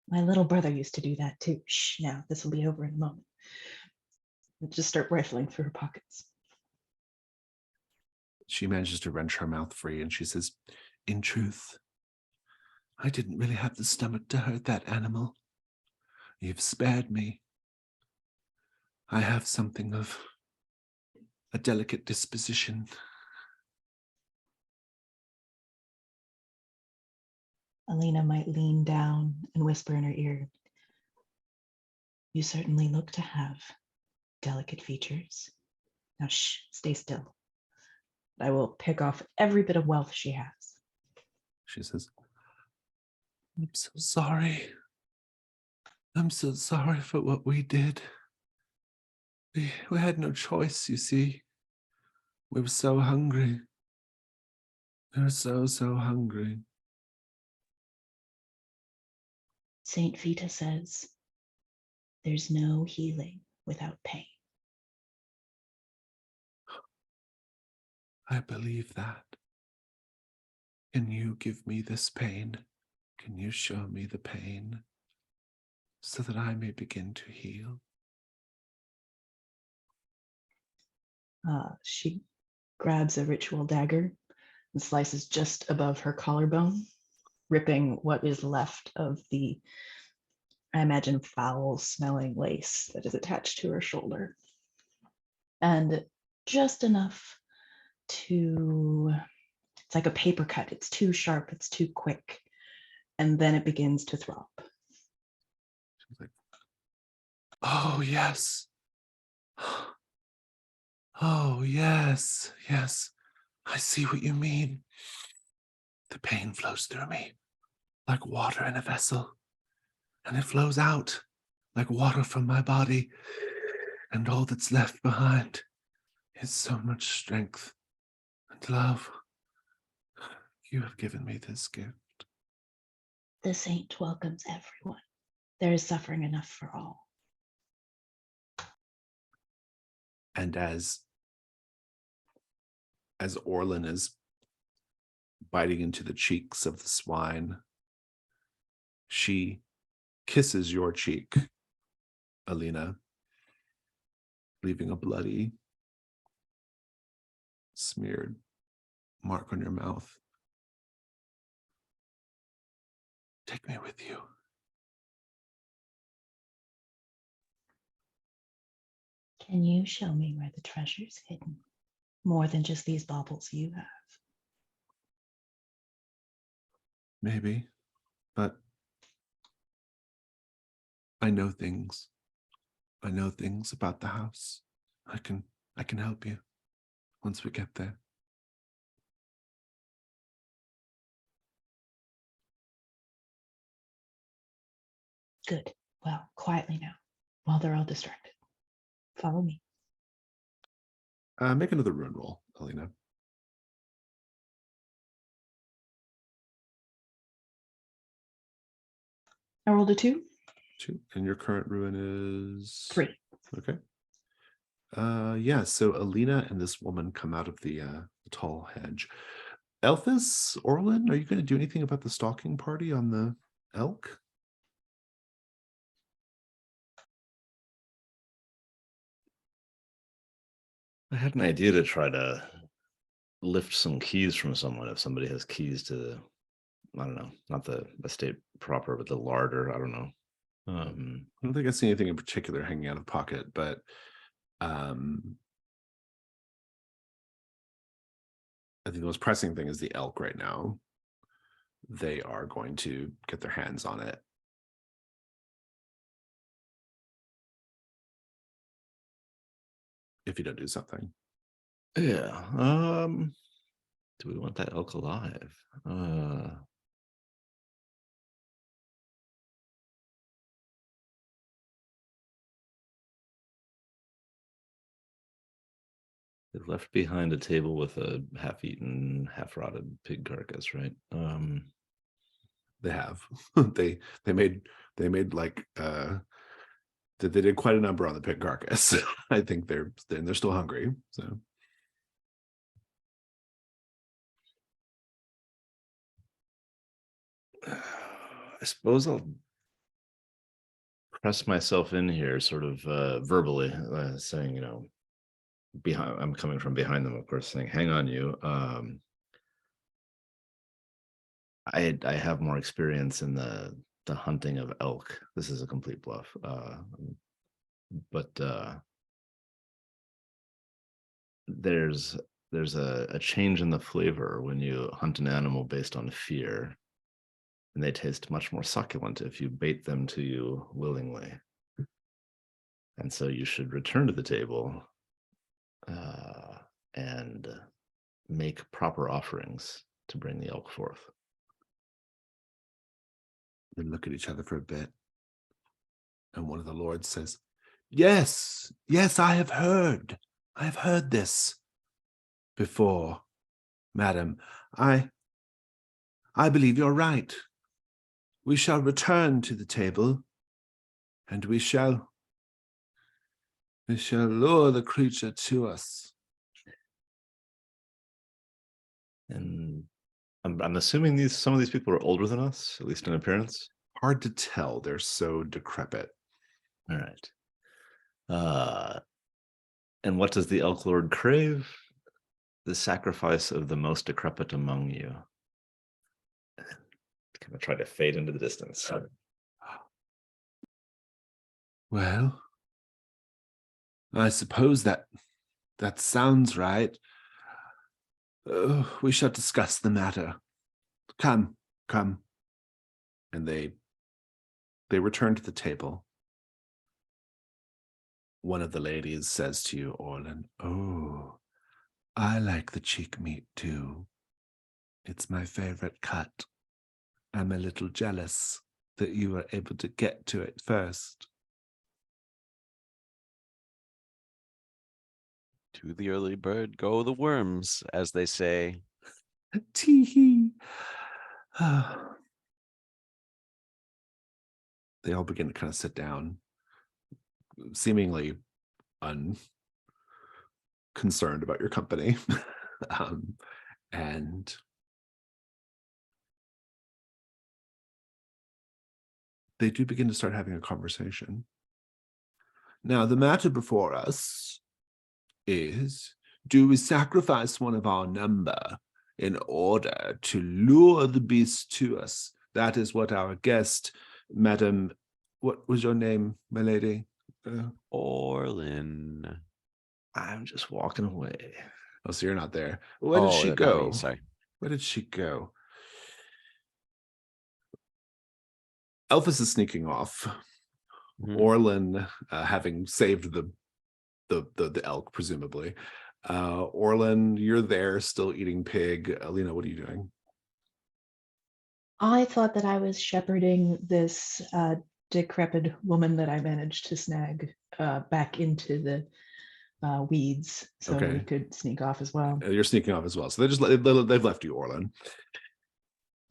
My little brother used to do that too. Shh, now this will be over in a moment. I'll just start rifling through her pockets. She manages to wrench her mouth free, and she says, "In truth, I didn't really have the stomach to hurt that animal. You've spared me. I have something of a delicate disposition." Alina might lean down and whisper in her ear, "You certainly look to have delicate features. Now shh, stay still. I will pick off every bit of wealth she has." She says, "I'm so sorry. I'm so sorry for what we did. We had no choice, you see. We were so hungry. We were so hungry." Saint Vita says, "There's no healing without pain." I believe that. Can you give me this pain? Can you show me the pain so that I may begin to heal? She grabs a ritual dagger and slices just above her collarbone, ripping what is left of the, I imagine, foul-smelling lace that is attached to her shoulder. And just enough to, it's like a paper cut. It's too sharp, it's too quick. And then it begins to throb. She's like, oh, yes. Oh, yes, yes. I see what you mean. The pain flows through me like water in a vessel, and it flows out like water from my body. And all that's left behind is so much strength and love. You have given me this gift. The saint welcomes everyone. There is suffering enough for all. And as Orlin is biting into the cheeks of the swine, she kisses your cheek, Alina, leaving a bloody, smeared mark on your mouth. Take me with you. Can you show me where the treasure's hidden? More than just these baubles you have. Maybe, but I know things. I know things about the house. I can help you once we get there. Good. Well, quietly now, while they're all distracted. Follow me. Make another rune roll, Alina. I rolled a 2. 2. And your current rune is 3. Okay. Yeah, so Alina and this woman come out of the tall hedge. Elphys, Orlin, are you going to do anything about the stalking party on the elk? I had an idea to try to lift some keys from someone if somebody has keys to, I don't know, not the estate proper, but the larder. I don't know. I don't think I see anything in particular hanging out of pocket, but I think the most pressing thing is the elk right now. They are going to get their hands on it. If you don't do something. Yeah. Do we want that elk alive? They left behind a table with a half-eaten, half-rotted pig carcass, right? They have. they made like they did quite a number on the pig carcass. I think they're still hungry. So I suppose I'll press myself in here, sort of verbally, saying, you know, behind. I'm coming from behind them, of course, saying, "Hang on, you. I have more experience in the hunting of elk. This is a complete bluff, but there's a change in the flavor when you hunt an animal based on fear, and they taste much more succulent if you bait them to you willingly. And so you should return to the table and make proper offerings to bring the elk forth." they look at each other for a bit. And one of the lords says, Yes, I have heard this before, madam. I believe you're right. We shall return to the table, and we shall lure the creature to us. And I'm assuming some of these people are older than us, at least in appearance. Hard to tell. They're so decrepit. All right. And what does the elk lord crave? the sacrifice of the most decrepit among you. Kind of try to fade into the distance. Well, I suppose that sounds right. We shall discuss the matter. Come. And they return to the table. One of the ladies says to you, Orlin, "Oh, I like the cheek meat too. It's my favorite cut. I'm a little jealous that you were able to get to it first." To the early bird go the worms, as they say. Tee-hee. They all begin to kind of sit down, seemingly unconcerned about your company. And they do begin to start having a conversation. Now, the matter before us is, do we sacrifice one of our number in order to lure the beast to us? That is what our guest, Madam, what was your name, my lady? Orlin. I'm just walking away. Oh, so you're not there. Where did she not go? me, sorry. Where did she go? Elphys is sneaking off. Orlin, having saved the elk, presumably. Orlin, you're there, still eating pig. Alina, what are you doing? I thought that I was shepherding this decrepit woman that I managed to snag back into the weeds, so we Okay. could sneak off as well. You're sneaking off as well. So they've left you, Orlin.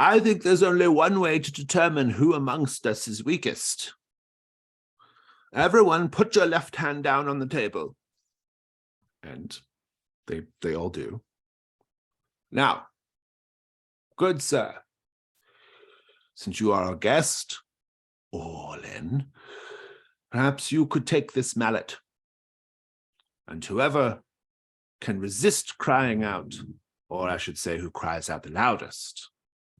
I think there's only one way to determine who amongst us is weakest. Everyone put your left hand down on the table. And they all do. Now, good sir, since you are our guest, Orlin, perhaps you could take this mallet. And whoever can resist crying out, or I should say who cries out the loudest,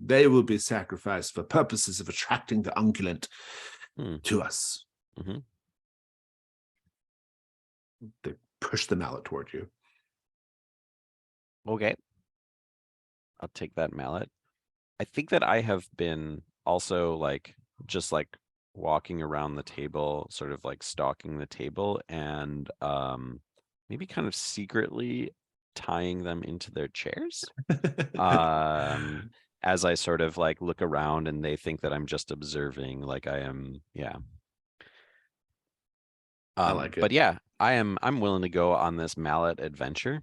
they will be sacrificed for purposes of attracting the ungulate to us. Mm-hmm. They push the mallet toward you. Okay. I'll take that mallet. I think that I have been also just walking around the table, sort of like stalking the table and maybe kind of secretly tying them into their chairs. As I sort of look around and they think that I'm just observing, like I am, yeah. I like it. But yeah, I'm willing to go on this mallet adventure.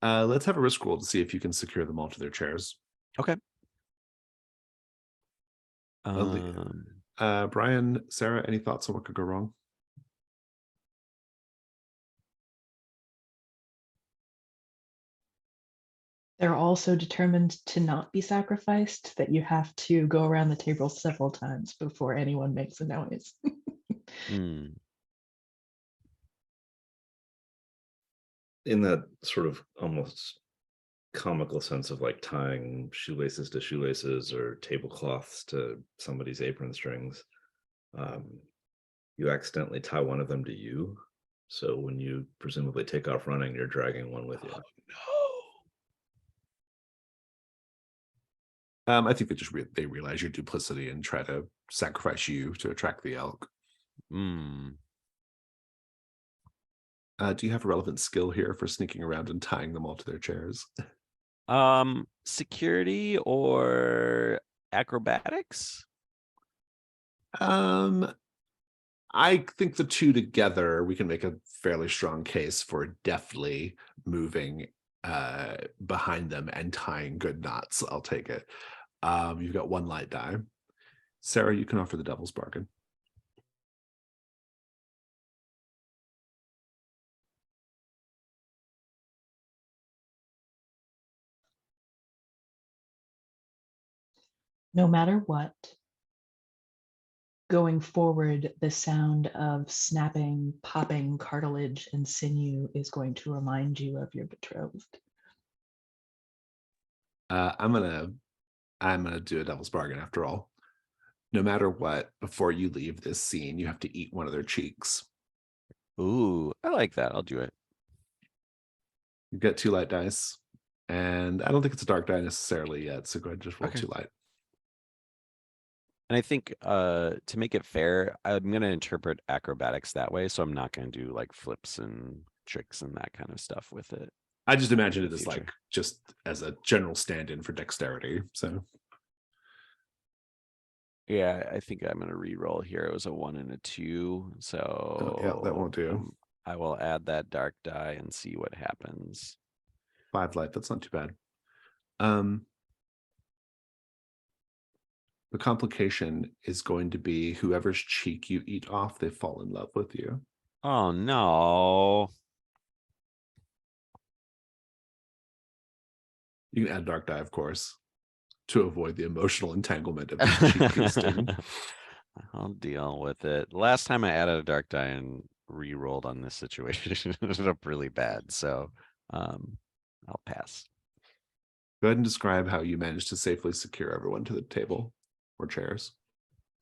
Let's have a risk roll to see if you can secure them all to their chairs. Okay. Brian, Sarah, any thoughts on what could go wrong? They're also determined to not be sacrificed, that you have to go around the table several times before anyone makes a noise. In that sort of almost comical sense of tying shoelaces to shoelaces or tablecloths to somebody's apron strings, you accidentally tie one of them to you. So when you presumably take off running, you're dragging one with you. Oh, no. I think they just they realize your duplicity and try to sacrifice you to attract the elk. Do you have a relevant skill here for sneaking around and tying them all to their chairs? Security or acrobatics? I think the two together, we can make a fairly strong case for deftly moving behind them and tying good knots. I'll take it. You've got one light die. Sarah, you can offer the devil's bargain. No matter what, going forward, the sound of snapping, popping cartilage and sinew is going to remind you of your betrothed. I'm gonna do a devil's bargain after all. No matter what, before you leave this scene, you have to eat one of their cheeks. Ooh, I like that. I'll do it. You get 2 light dice, and I don't think it's a dark die necessarily yet. So go ahead and just roll Okay. 2 light. And I think to make it fair, I'm going to interpret acrobatics that way. So I'm not going to do like flips and tricks and that kind of stuff with it. I just imagine in it the as future. like just as a general stand-in for dexterity. So Yeah, I think I'm going to re-roll here. It was a 1 and a 2. So yeah, that won't do. I will add that dark die and see what happens. 5 light. That's not too bad. The complication is going to be whoever's cheek you eat off, they fall in love with you. Oh, no. You can add dark die, of course, to avoid the emotional entanglement of the cheek feasting. I'll deal with it. Last time I added a dark die and re-rolled on this situation, it ended up really bad. So I'll pass. Go ahead and describe how you managed to safely secure everyone to the table or chairs.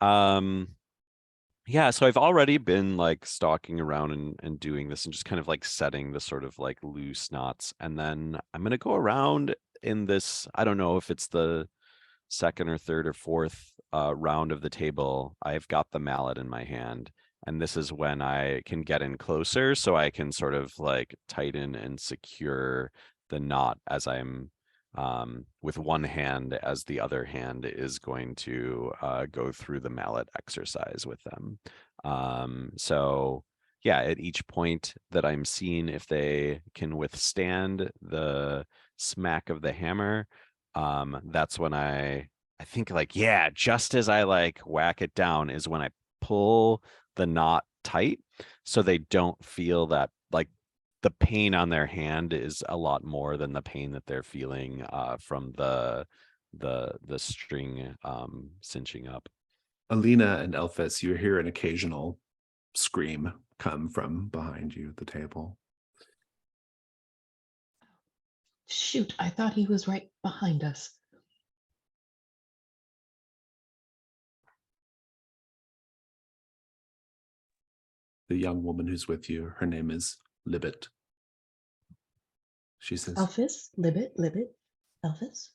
Yeah, so I've already been like stalking around and doing this and just kind of like setting the sort of like loose knots. And then I'm gonna go around in this, I don't know if it's the second or third or fourth round of the table. I've got the mallet in my hand. And this is when I can get in closer so I can sort of like tighten and secure the knot as I'm with one hand, as the other hand is going to go through the mallet exercise with them. So yeah, at each point that I'm seeing if they can withstand the smack of the hammer, that's when I think like, yeah, just as I like whack it down is when I pull the knot tight so they don't feel that like the pain on their hand is a lot more than the pain that they're feeling from the string cinching up. Alina and Elphys, you hear an occasional scream come from behind you at the table. Shoot, I thought he was right behind us. The young woman who's with you, her name is Libet. She says, Elphys, Libet, Elphys.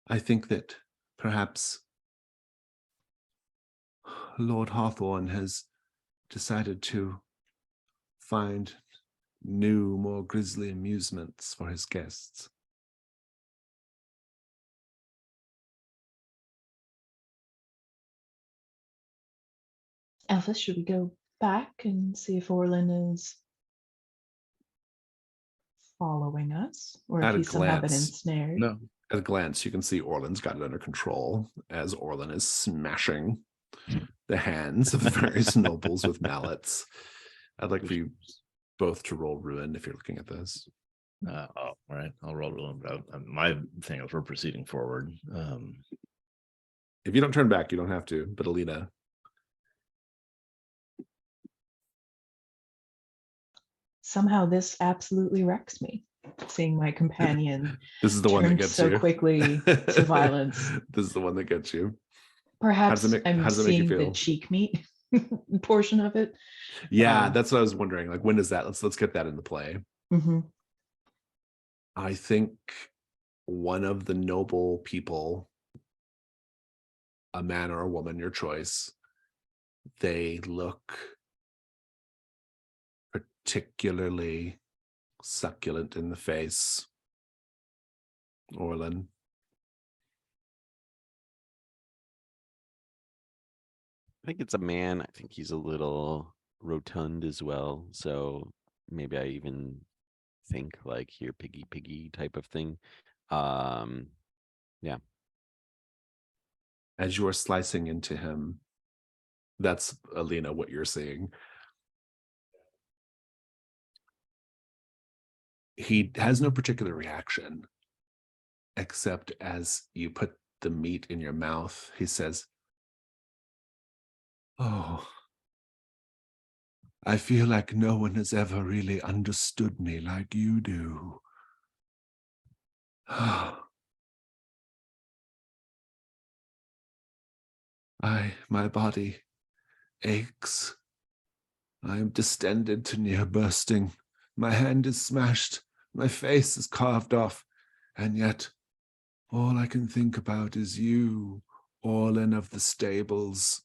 I think that perhaps Lord Hawthorne has decided to find new, more grisly amusements for his guests. Elphys, should we go back and see if Orlin is following us, or if At a he's somehow been glance, ensnared? No. At a glance, you can see Orlin's got it under control as Orlin is smashing the hands of the various nobles with mallets. I'd like for you both to roll ruin if you're looking at this. All right. I'll roll ruin. My thing is we're proceeding forward. If you don't turn back, you don't have to. But Alina, Somehow this absolutely wrecks me. Seeing my companion this is the one that turn gets so you quickly to violence. This is the one that gets you. Perhaps how I'm does it make you seeing the feel? cheek meat portion of it. Yeah, that's what I was wondering. Like, when does that? Let's get that into play. Mm-hmm. I think one of the noble people, a man or a woman, your choice, they look particularly succulent in the face. Orlin. I think it's a man. I think he's a little rotund as well. So maybe I even think like here, piggy type of thing. Yeah. As you are slicing into him, that's, Alina, what you're seeing. He has no particular reaction, except as you put the meat in your mouth, he says, Oh, I feel like no one has ever really understood me like you do. My body aches. I am distended to near bursting. My hand is smashed. My face is carved off. And yet, all I can think about is you, Orlin of the stables.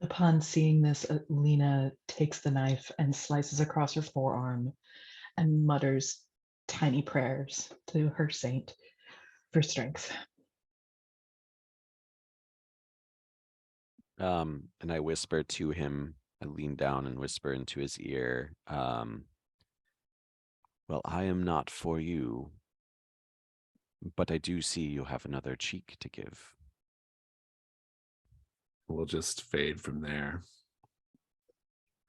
Upon seeing this, Lena takes the knife and slices across her forearm and mutters tiny prayers to her saint for strength. And I whisper to him, I lean down and whisper into his ear, well, I am not for you, but I do see you have another cheek to give. We'll just fade from there.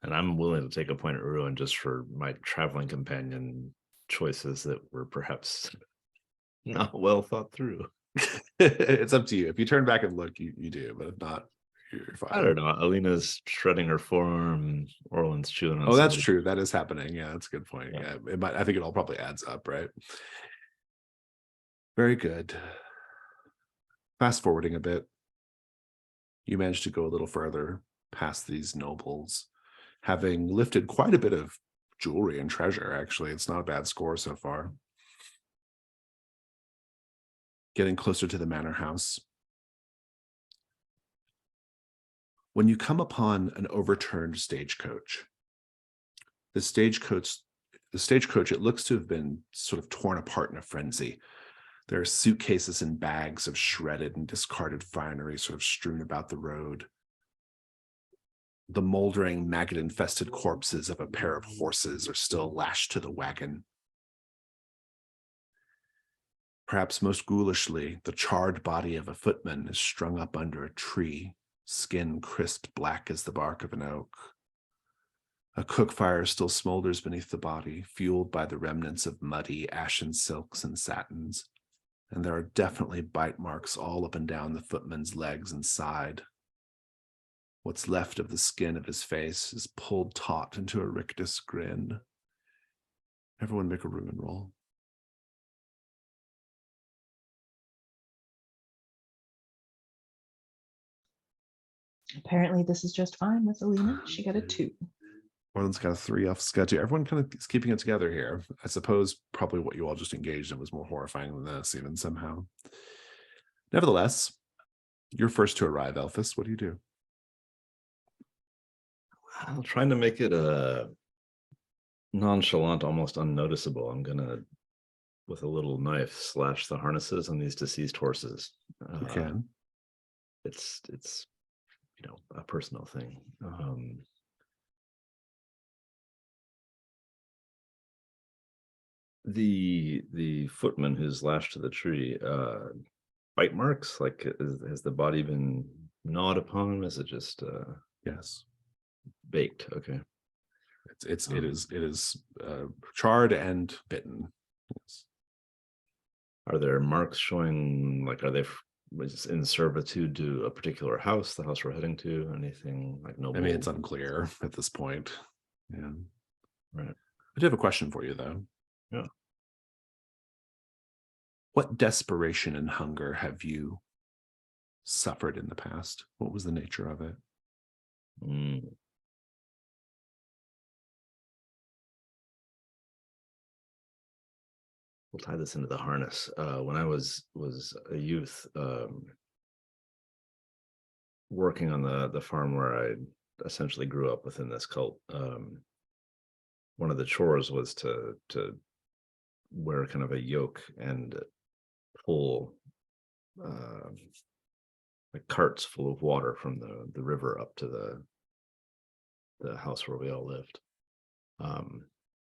And I'm willing to take a point at ruin just for my traveling companion choices that were perhaps not well thought through. It's up to you. If you turn back and look, you do, but if not, you're fine. I don't know. Alina's shredding her forearm. Orland's chewing on. Oh, that's somebody's- true. That is happening. Yeah, that's a good point. Yeah. Yeah, it might. I think it all probably adds up, right? Very good. Fast forwarding a bit, you managed to go a little further past these nobles, having lifted quite a bit of jewelry and treasure. Actually, it's not a bad score so far. Getting closer to the manor house. When you come upon an overturned stagecoach, the stagecoach, it looks to have been sort of torn apart in a frenzy. There are suitcases and bags of shredded and discarded finery sort of strewn about the road. The moldering, maggot-infested corpses of a pair of horses are still lashed to the wagon. Perhaps most ghoulishly, the charred body of a footman is strung up under a tree, skin crisped black as the bark of an oak. A cook fire still smolders beneath the body, fueled by the remnants of muddy, ashen silks and satins, and there are definitely bite marks all up and down the footman's legs and side. What's left of the skin of his face is pulled taut into a rictus grin. Everyone make a ruin roll. Apparently, this is just fine with Alina. She got a 2. Orland's got a 3, Elf's got 2. Everyone kind of is keeping it together here. I suppose probably what you all just engaged in was more horrifying than this, even somehow. Nevertheless, you're first to arrive, Elphys. What do you do? I'm trying to make it nonchalant, almost unnoticeable. I'm gonna, with a little knife, slash the harnesses on these deceased horses. You can. It's a personal thing. The footman who's lashed to the tree, bite marks, like has the body been gnawed upon? Is it just Yes. baked? Okay. It is charred and bitten. Yes. Are there marks showing, like, are they in servitude to a particular house, the house we're heading to? Anything like no? I mean, it's unclear at this point. Yeah. Right. I do have a question for you, though. Yeah. What desperation and hunger have you suffered in the past? What was the nature of it? We'll tie this into the harness. When I was a youth, working on the farm where I essentially grew up within this cult, one of the chores was to wear kind of a yoke and pull like carts full of water from the river up to the house where we all lived.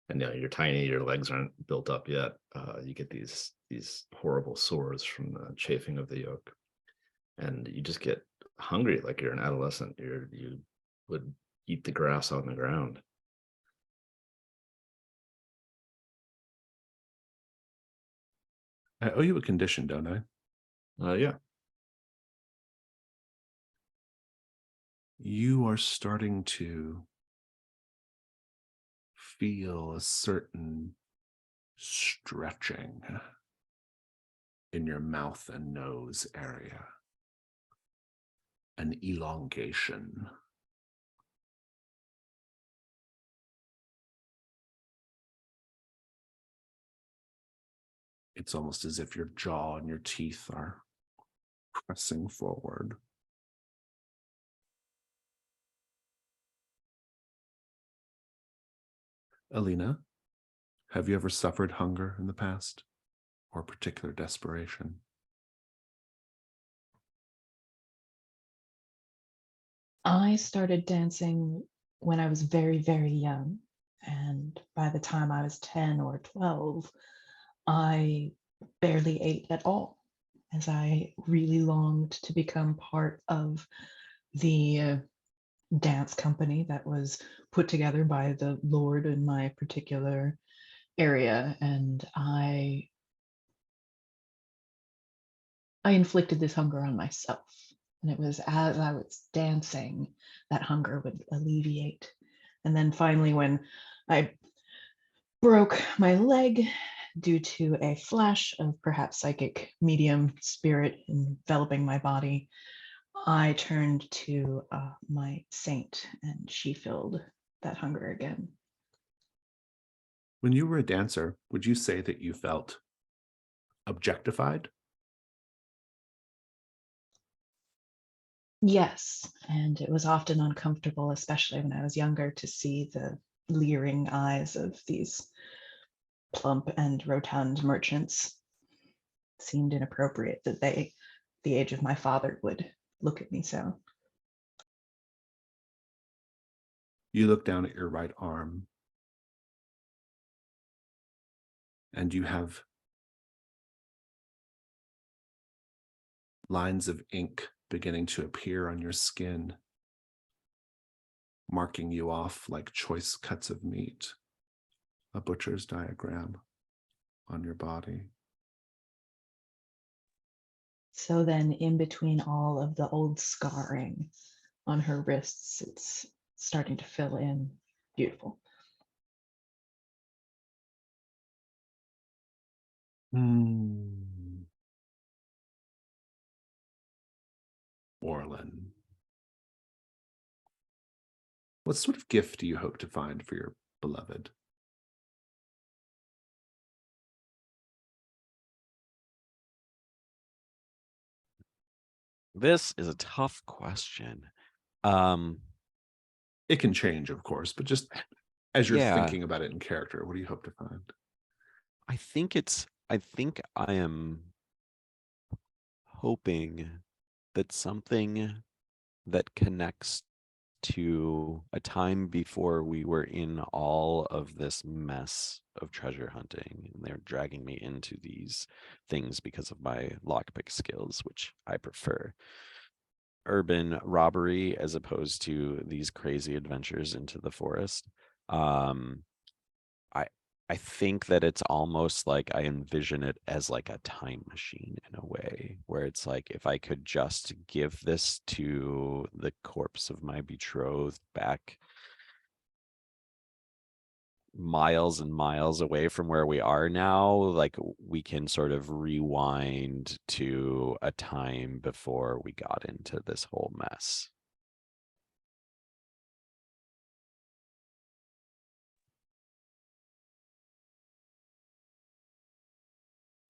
And you're tiny, your legs aren't built up yet. You get these horrible sores from the chafing of the yoke, and you just get hungry like you're an adolescent. You would eat the grass on the ground. I owe you a condition, don't I? Yeah. You are starting to feel a certain stretching in your mouth and nose area, an elongation. It's almost as if your jaw and your teeth are pressing forward. Alina, have you ever suffered hunger in the past or particular desperation? I started dancing when I was very, very young. And by the time I was 10 or 12, I barely ate at all, as I really longed to become part of the dance company that was put together by the Lord in my particular area. And I inflicted this hunger on myself. And it was as I was dancing that hunger would alleviate. And then finally, when I broke my leg due to a flash of perhaps psychic medium spirit enveloping my body, I turned to my saint, and she filled that hunger again. When you were a dancer, would you say that you felt objectified? Yes, and it was often uncomfortable, especially when I was younger, to see the leering eyes of these plump and rotund merchants. It seemed inappropriate that they, the age of my father, would look at me so. You look down at your right arm and you have lines of ink beginning to appear on your skin, marking you off like choice cuts of meat, a butcher's diagram on your body. So then, in between all of the old scarring on her wrists, it's starting to fill in. Beautiful. Orlin, what sort of gift do you hope to find for your beloved? This is a tough question. Um, It can change, of course, but just as you're yeah, thinking about it in character, what do you hope to find? I think I am hoping that something that connects to a time before we were in all of this mess of treasure hunting, and they're dragging me into these things because of my lockpick skills, which I prefer. Urban robbery as opposed to these crazy adventures into the forest. Um, I I think that it's almost like I envision it as like a time machine in a way, where it's like if I could just give this to the corpse of my betrothed back miles and miles away from where we are now, like we can sort of rewind to a time before we got into this whole mess.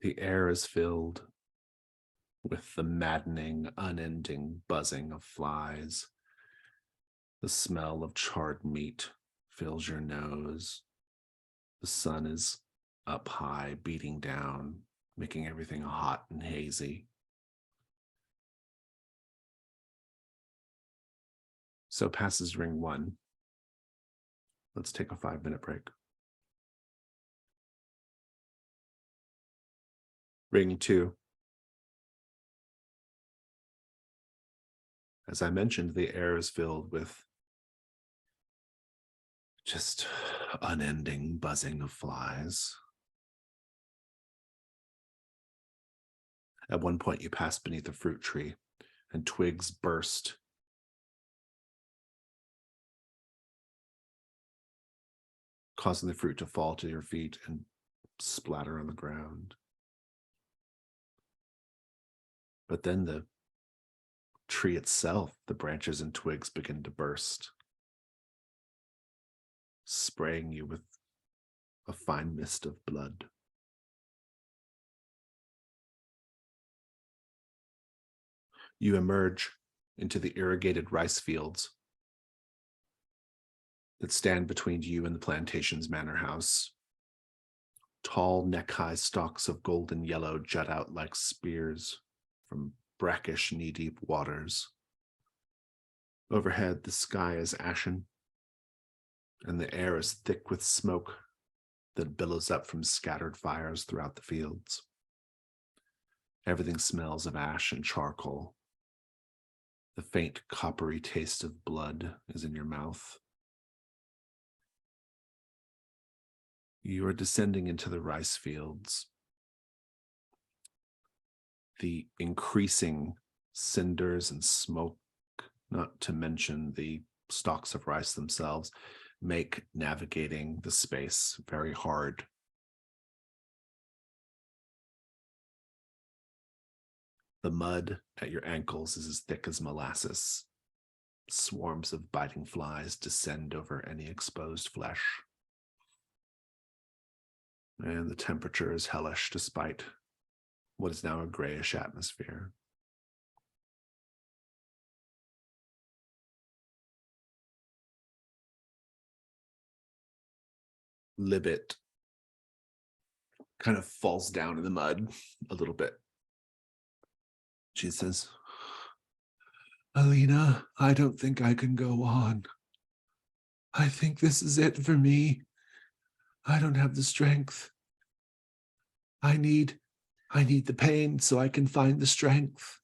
The air is filled with the maddening, unending buzzing of flies. The smell of charred meat fills your nose. The sun is up high, beating down, making everything hot and hazy. So passes ring 1. Let's take a 5-minute break. Ring 2. As I mentioned, the air is filled with just unending buzzing of flies. At one point, you pass beneath a fruit tree, and twigs burst, causing the fruit to fall to your feet and splatter on the ground. But then the tree itself, the branches and twigs begin to burst, spraying you with a fine mist of blood. You emerge into the irrigated rice fields that stand between you and the plantation's manor house. Tall, neck-high stalks of golden yellow jut out like spears from brackish, knee-deep waters. Overhead, the sky is ashen, and the air is thick with smoke that billows up from scattered fires throughout the fields. Everything smells of ash and charcoal. The faint coppery taste of blood is in your mouth. You are descending into the rice fields. The increasing cinders and smoke, not to mention the stalks of rice themselves, make navigating the space very hard. The mud at your ankles is as thick as molasses. Swarms of biting flies descend over any exposed flesh. And the temperature is hellish despite what is now a grayish atmosphere. Libet kind of falls down in the mud a little bit. She says, "Alina, I don't think I can go on. I think this is it for me. I don't have the strength. I need the pain so I can find the strength."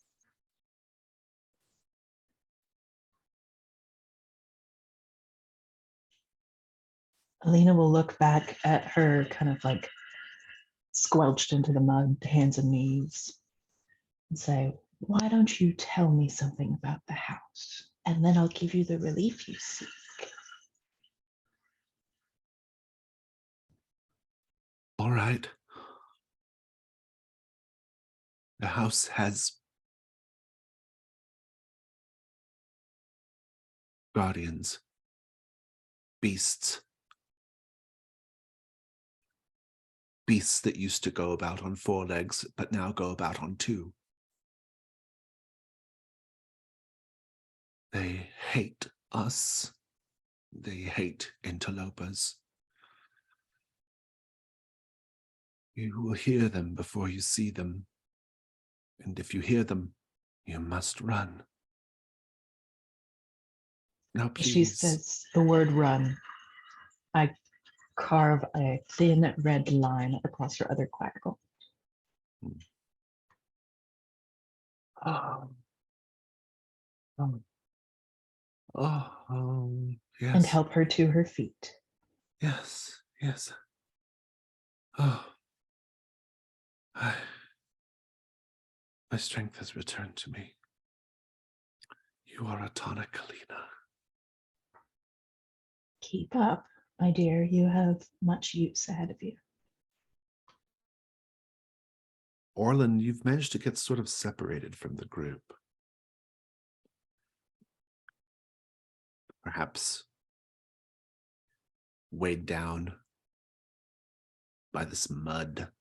Alina will look back at her kind of like squelched into the mud, hands and knees, and say, "Why don't you tell me something about the house? And then I'll give you the relief you seek." All right. The house has guardians, beasts that used to go about on 4 legs, but now go about on 2. They hate us. They hate interlopers. You will hear them before you see them. And if you hear them, you must run. Now, please. She says the word run. I carve a thin red line across her other clavicle. Yes. And help her to her feet. Yes. My strength has returned to me. You are a tonic, Alina. Keep up, my dear. You have much use ahead of you. Orlin, you've managed to get sort of separated from the group. Perhaps weighed down by this mud.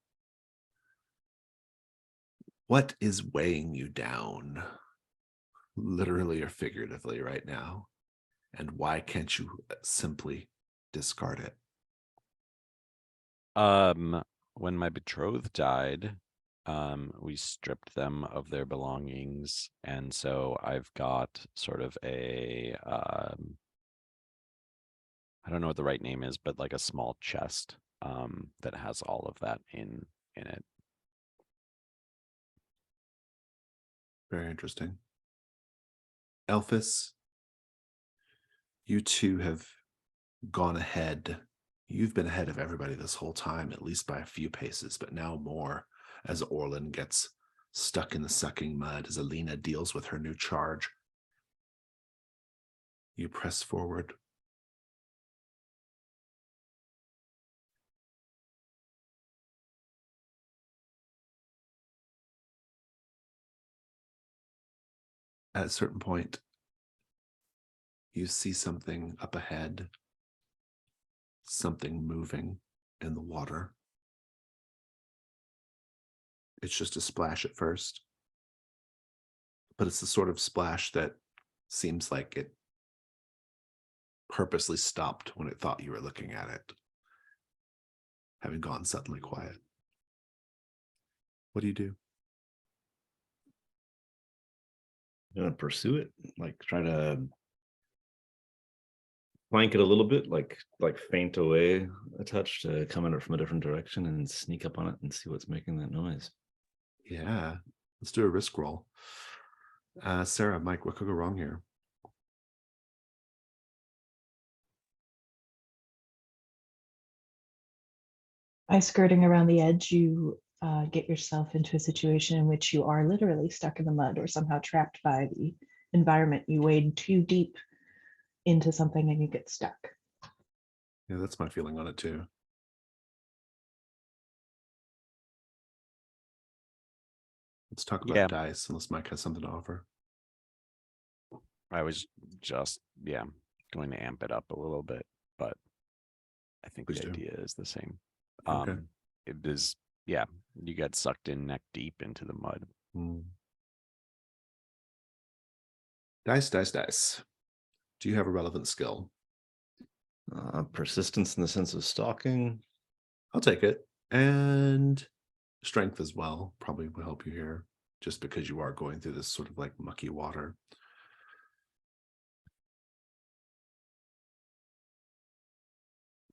What is weighing you down, literally or figuratively, right now? And why can't you simply discard it? When my betrothed died, we stripped them of their belongings, and so I've got sort of a I don't know what the right name is, but like a small chest that has all of that in it. Very interesting. Elphys, you two have gone ahead. You've been ahead of everybody this whole time, at least by a few paces, but now more as Orlin gets stuck in the sucking mud as Alina deals with her new charge. You press forward. At a certain point, you see something up ahead, something moving in the water. It's just a splash at first, but it's the sort of splash that seems like it purposely stopped when it thought you were looking at it, having gone suddenly quiet. What do you do? You want to pursue it? Like try to flank it a little bit, like feint away a touch to come at it from a different direction and sneak up on it and see what's making that noise. Yeah, let's do a risk roll. Sarah, Mike, what could go wrong here? By skirting around the edge, you get yourself into a situation in which you are literally stuck in the mud or somehow trapped by the environment. You wade too deep into something and you get stuck. Yeah, that's my feeling on it too. Let's talk about Yeah. dice, unless Mike has something to offer. I was just, going to amp it up a little bit, but I think Please the do. idea is the same. Okay. It is, you get sucked in neck deep into the mud. Dice, dice, dice. Do you have a relevant skill? Persistence in the sense of stalking. I'll take it. And strength as well probably will help you here, just because you are going through this sort of like mucky water.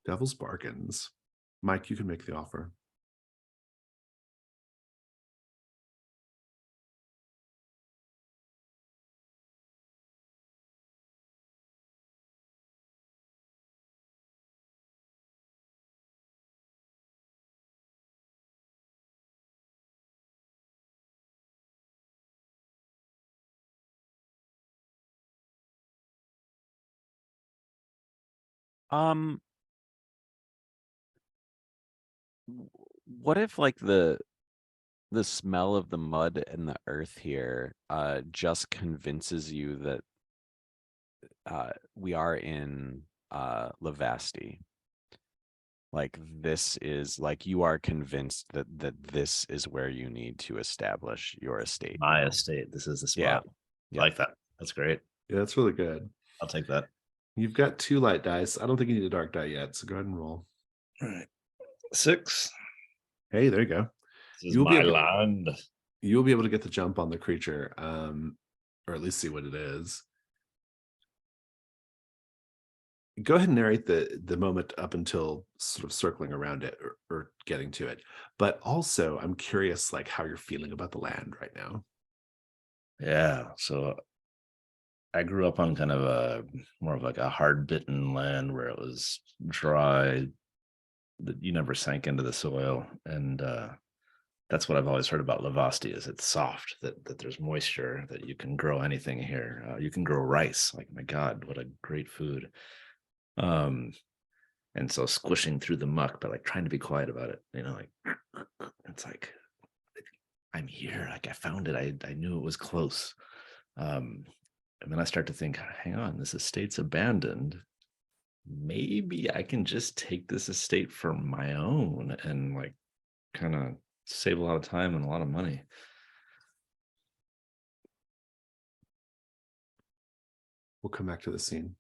Devil's bargains. Mike, you can make the offer. What if like the smell of the mud and the earth here just convinces you that we are in Lavasti? Like this is like you are convinced that this is where you need to establish your estate. My estate. This is the spot. Yeah. I like that. That's great. Yeah, that's really good. I'll take that. You've got 2 light dice. I don't think you need a dark die yet, so go ahead and roll. All right. 6. Hey, there you go. This is You'll be my able- land. You'll be able to get the jump on the creature, or at least see what it is. Go ahead and narrate the moment up until sort of circling around it or getting to it. But also, I'm curious, like how you're feeling about the land right now. Yeah. So I grew up on kind of a more of like a hard bitten land where it was dry, that you never sank into the soil. And that's what I've always heard about Lavasti is it's soft, that there's moisture, that you can grow anything here. You can grow rice. Like, my God, what a great food. And so squishing through the muck, but like trying to be quiet about it, like it's like I'm here, like I found it. I knew it was close. And then I start to think, hang on, this estate's abandoned. Maybe I can just take this estate for my own and like kind of save a lot of time and a lot of money. We'll come back to the scene.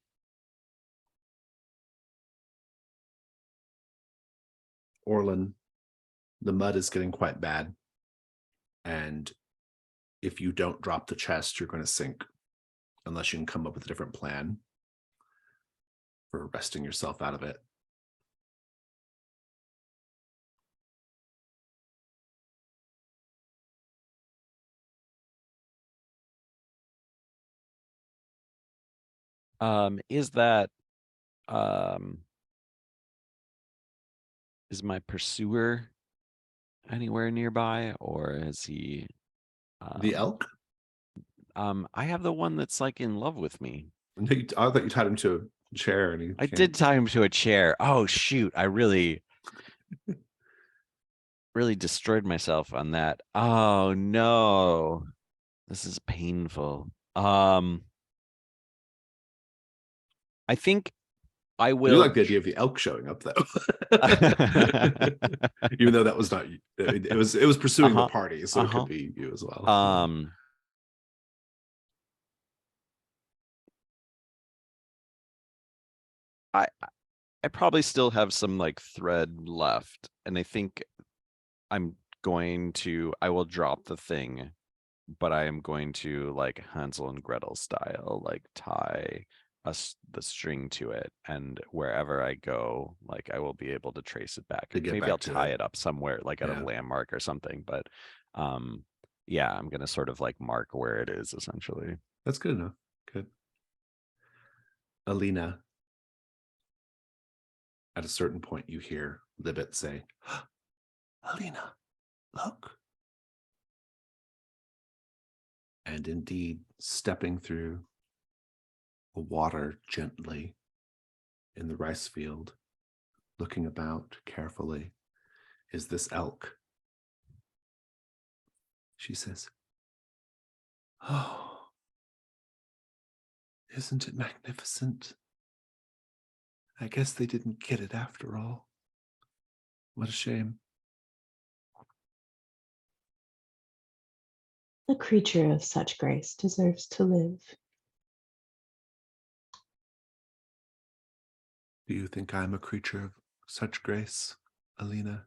Orlin, the mud is getting quite bad. And if you don't drop the chest, you're going to sink unless you can come up with a different plan for wresting yourself out of it. Is that is my pursuer anywhere nearby, or has he The elk? I have the one that's like in love with me. I thought you tied him to a chair and he I can't. did tie him to a chair. Oh shoot! I really destroyed myself on that. Oh no, this is painful. I think I I will. do like the idea of the elk showing up though. Even though that was not you. It was pursuing the party, so it could be you as well. I probably still have some like thread left, and I think I will drop the thing, but I am going to, like Hansel and Gretel style, like tie the string to it, and wherever I go, like I will be able to trace it back. To get Maybe back I'll to tie it. it up somewhere, like at Yeah. a landmark or something, but yeah, I'm gonna sort of like mark where it is essentially. That's good enough. Good. Alina. At a certain point, you hear Libet say, Alina, look. And indeed, stepping through the water gently in the rice field, looking about carefully, is this elk. She says, oh, isn't it magnificent? I guess they didn't get it after all. What a shame. A creature of such grace deserves to live. Do you think I'm a creature of such grace, Alina?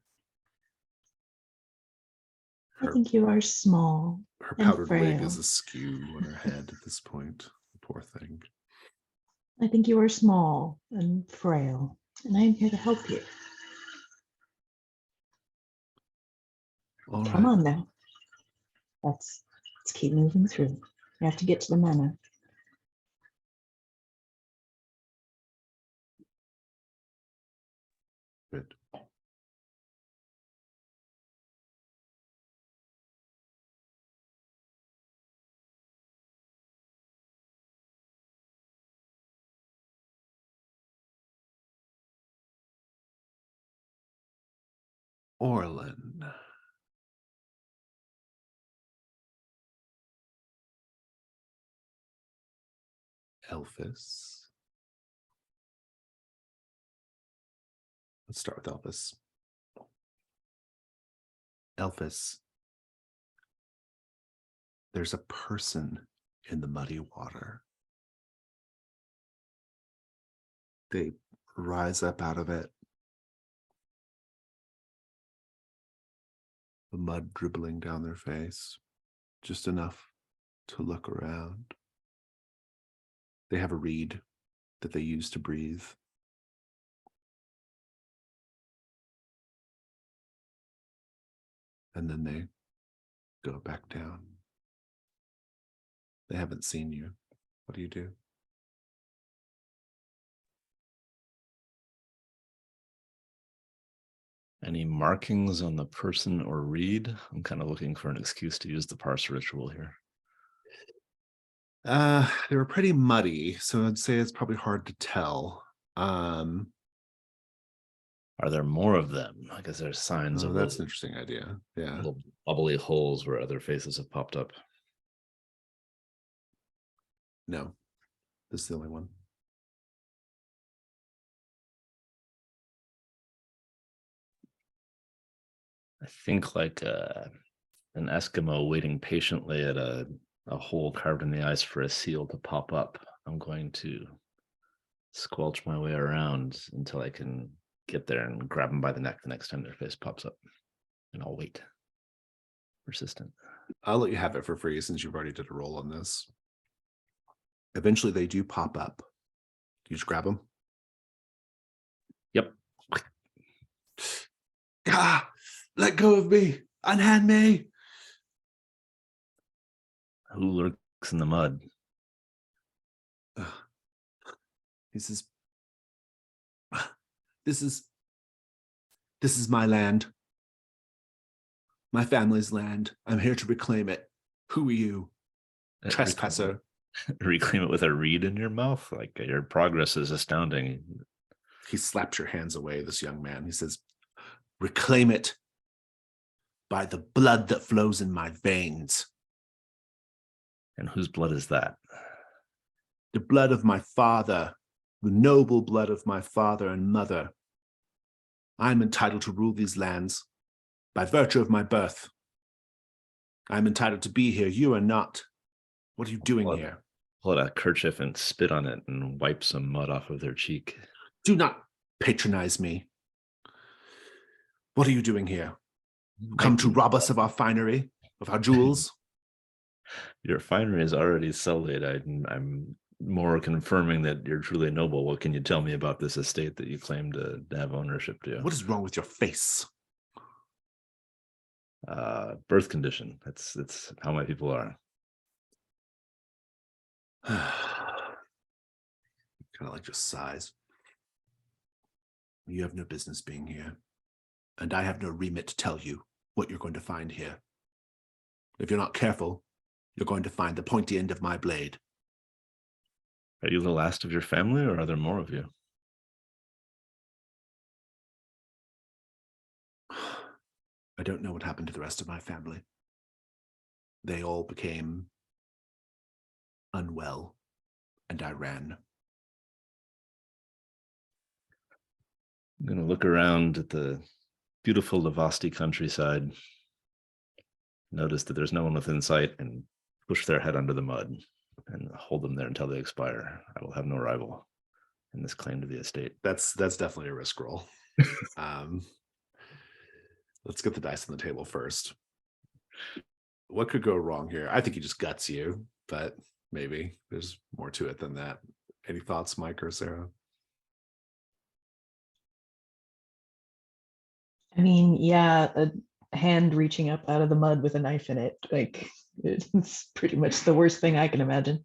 I think you are small. Her and powdered wig frail. is askew on her head at this point. Poor thing. I think you are small and frail, and I am here to help you. All Come right. on now. Let's keep moving through. We have to get to the manor. Good. Orlin. Elphys. Let's start with Elphys. Elphys. There's a person in the muddy water. They rise up out of it. The mud dribbling down their face, just enough to look around. They have a reed that they use to breathe. And then they go back down. They haven't seen you. What do you do? Any markings on the person or reed? I'm kind of looking for an excuse to use the parse ritual here. They were pretty muddy, so I'd say it's probably hard to tell. Are there more of them? Like, is there signs of That's an interesting idea. Yeah. little bubbly holes where other faces have popped up? No, this is the only one. I think like an Eskimo waiting patiently at a hole carved in the ice for a seal to pop up. I'm going to squelch my way around until I can get there and grab them by the neck the next time their face pops up. And I'll wait. Persistent. I'll let you have it for free since you've already did a roll on this. Eventually they do pop up. You just grab them? Yep. Ah, let go of me. Unhand me. Who lurks in the mud? This is my land. My family's land. I'm here to reclaim it. Who are you, trespasser? Reclaim it with a reed in your mouth. Like your progress is astounding. He slaps your hands away, this young man. He says, reclaim it by the blood that flows in my veins. And whose blood is that? The blood of my father, the noble blood of my father and mother. I'm entitled to rule these lands by virtue of my birth. I'm entitled to be here. You are not. What are you doing here? Pull out a kerchief and spit on it and wipe some mud off of their cheek. Do not patronize me. What are you doing here? Come to rob us of our finery, of our jewels? Your finery is already sullied. I'm more confirming that you're truly noble. What can you tell me about this estate that you claim to have ownership to? What is wrong with your face? Birth condition. That's how my people are. Kind of like just sighs. You have no business being here, and I have no remit to tell you what you're going to find here. If you're not careful, you're going to find the pointy end of my blade. Are you the last of your family, or are there more of you? I don't know what happened to the rest of my family. They all became unwell, and I ran. I'm going to look around at the beautiful Lavasti countryside, notice that there's no one within sight, and push their head under the mud and hold them there until they expire. I will have no rival in this claim to the estate. That's definitely a risk roll. Let's get the dice on the table first. What could go wrong here? I think he just guts you, but maybe there's more to it than that. Any thoughts, Mike or Sarah? I mean, yeah, a hand reaching up out of the mud with a knife in it, like it's pretty much the worst thing I can imagine.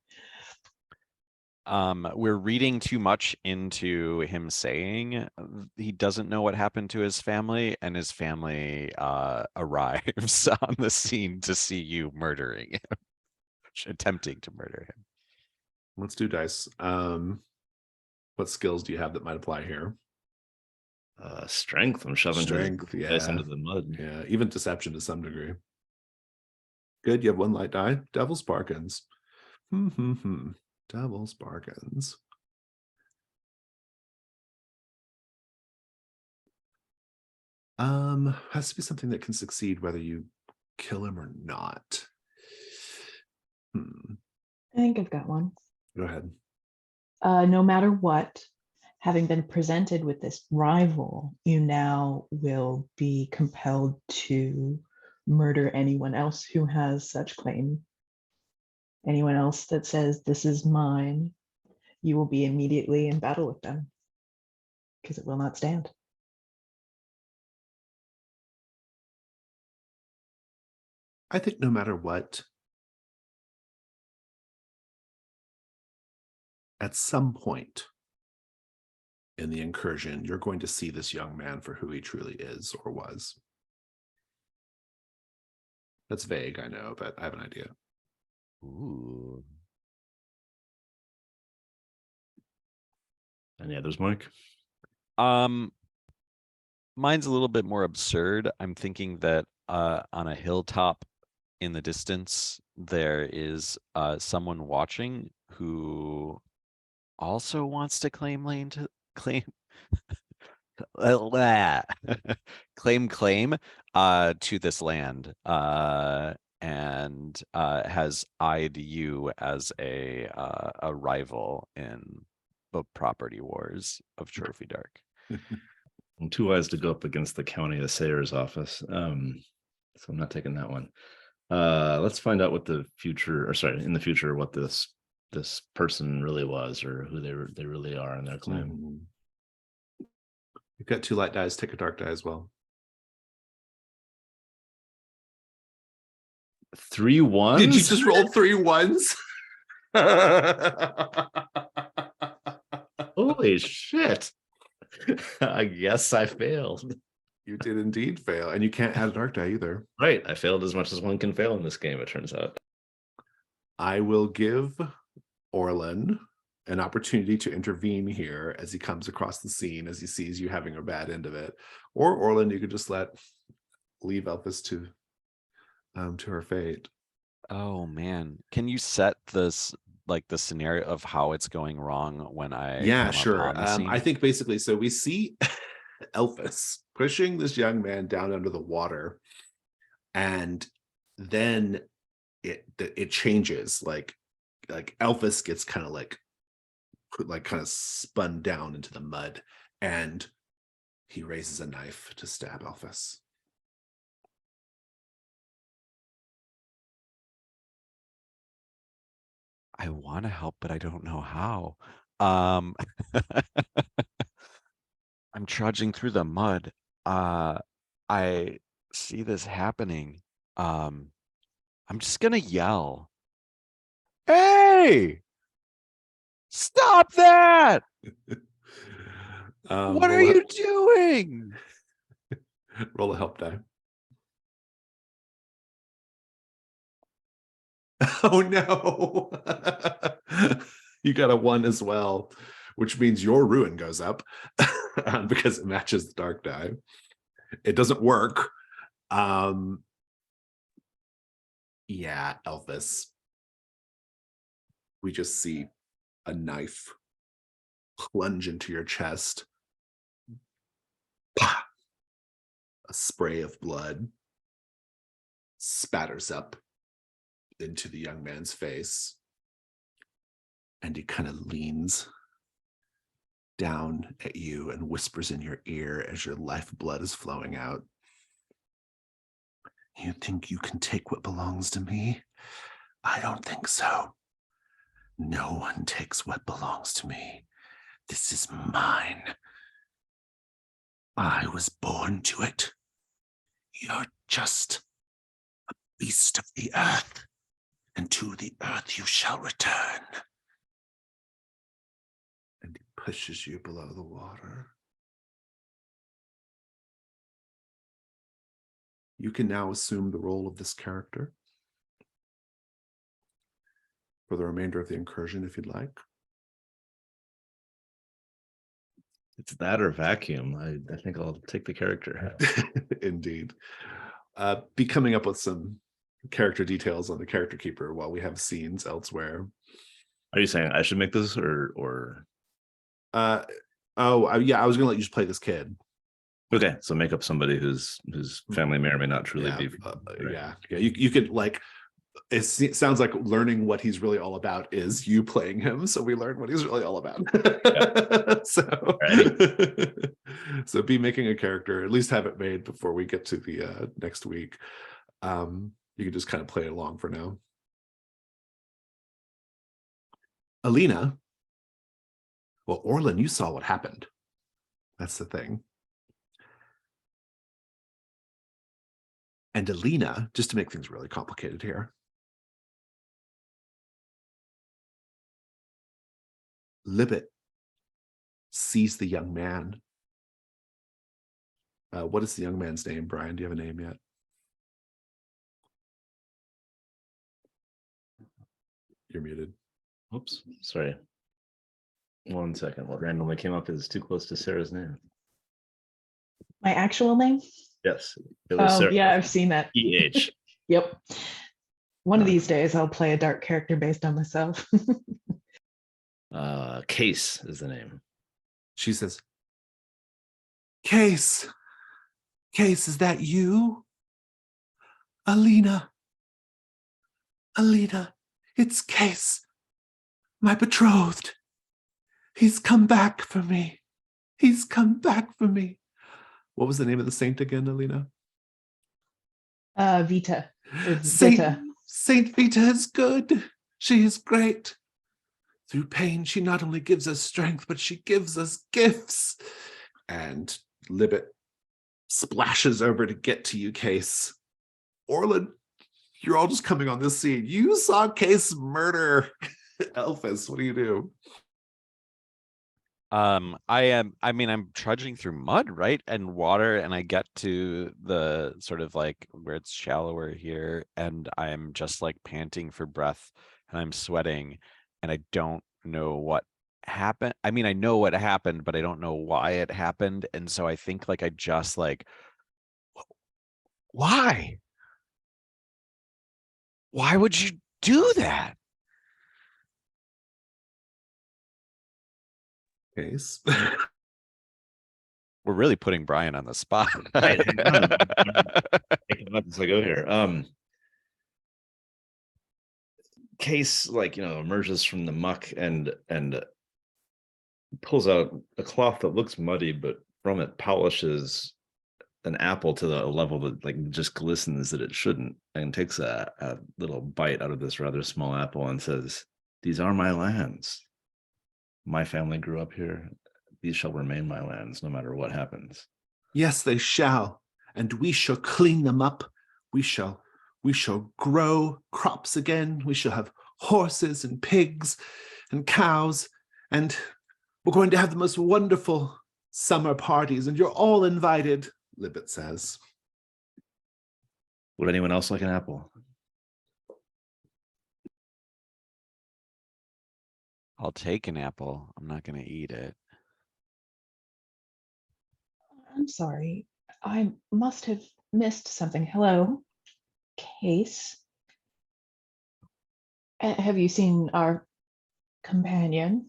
We're reading too much into him saying he doesn't know what happened to his family, and his family arrives on the scene to see you murdering him, attempting to murder him. Let's do dice. What skills do you have that might apply here? Strength. I'm shoving Strength, his dice into the mud. Yeah, even deception to some degree. Good, you have one light die. Devil's Bargains. Devil's Bargains. Has to be something that can succeed whether you kill him or not. I think I've got one. Go ahead. No matter what, having been presented with this rival, you now will be compelled to murder anyone else who has such claim. Anyone else that says, this is mine, you will be immediately in battle with them because it will not stand. I think no matter what, at some point in the incursion, you're going to see this young man for who he truly is or was. That's vague, I know, but I have an idea. Ooh. Any others, Mike? Mine's a little bit more absurd. I'm thinking that on a hilltop in the distance, there is someone watching who also wants to claim to this land, and has eyed you as a rival in the property wars of Trophy Dark. I'm too wise to go up against the county assayer's office, so I'm not taking that one. Let's find out what the future, or sorry, in the future, what this person really was, or who they really are in their claim. You've got 2 light dice. Take a dark die as well. 3 ones? Did you just roll 3 ones? Holy shit. I guess I failed. You did indeed fail, and you can't add a dark die either. Right. I failed as much as one can fail in this game, it turns out. I will give Orlin an opportunity to intervene here as he comes across the scene, as he sees you having a bad end of it. Or Orlin, you could just leave Elphys to her fate. Oh man, can you set this like the scenario of how it's going wrong when I Yeah, come sure. upon the scene? I think basically, so we see Elphys pushing this young man down under the water, and then it changes. Like Elphys gets kind of spun down into the mud, and he raises a knife to stab Elphys. I want to help, but I don't know how. Um, I'm trudging through the mud. I see this happening. I'm just gonna yell, "Hey! Stop that! What are Roll you doing?" roll a help die. Oh no. You got a 1 as well, which means your ruin goes up because it matches the dark die. It doesn't work. Yeah, Elphys. We just see a knife plunge into your chest. A spray of blood spatters up into the young man's face, and he kind of leans down at you and whispers in your ear as your lifeblood is flowing out. You think you can take what belongs to me? I don't think so. No one takes what belongs to me. This is mine. I was born to it. You're just a beast of the earth, and to the earth you shall return. And he pushes you below the water. You can now assume the role of this character for the remainder of the incursion, if you'd like. It's that or vacuum. I think I'll take the character. Indeed. Be coming up with some character details on the character keeper while we have scenes elsewhere. Are you saying I should make this or? Yeah, I was gonna let you just play this kid. Okay, so make up somebody whose family may or may not truly Yeah, be. yeah. You could like. It sounds like learning what he's really all about is you playing him, so we learn what he's really all about. So be making a character, at least have it made before we get to the next week. You can just kind of play it along for now. Alina, well, Orlin, you saw what happened. That's the thing. And Alina, just to make things really complicated here, Libet sees the young man. What is the young man's name, Brian? Do you have a name yet? You're muted. Oops, sorry. 1 second. What randomly came up is too close to Sarah's name. My actual name? Yes, it was Oh, Sarah. yeah, I've seen that. EH. Yep. One of these days, I'll play a dark character based on myself. Case is the name. She says, Case, is that you? Alina, it's Case, my betrothed. He's come back for me. What was the name of the saint again, Alina? Vita. Or Vita. Saint Vita is good. She is great. Through pain, she not only gives us strength, but she gives us gifts. And Libet splashes over to get to you, Case. Orlin, you're all just coming on this scene. You saw Case murder Elphys. What do you do? I'm trudging through mud, right? And water, and I get to the sort of like where it's shallower here, and I'm just like panting for breath, and I'm sweating, and I don't know what happened. I mean, I know what happened, but I don't know why it happened. And so I think like I just like, why? Why would you do that? Case. We're really putting Brian on the spot. Right, hang on. Taking up as I go here. Case, like, emerges from the muck and pulls out a cloth that looks muddy, but from it polishes an apple to the level that like just glistens that it shouldn't, and takes a little bite out of this rather small apple and says, "These are my lands. My family grew up here. These shall remain my lands no matter what happens." Yes, they shall, and we shall clean them up. We shall grow crops again. We shall have horses and pigs and cows, and we're going to have the most wonderful summer parties, and you're all invited, Libet says. Would anyone else like an apple? I'll take an apple. I'm not going to eat it. I'm sorry. I must have missed something. Hello, Case. Have you seen our companion?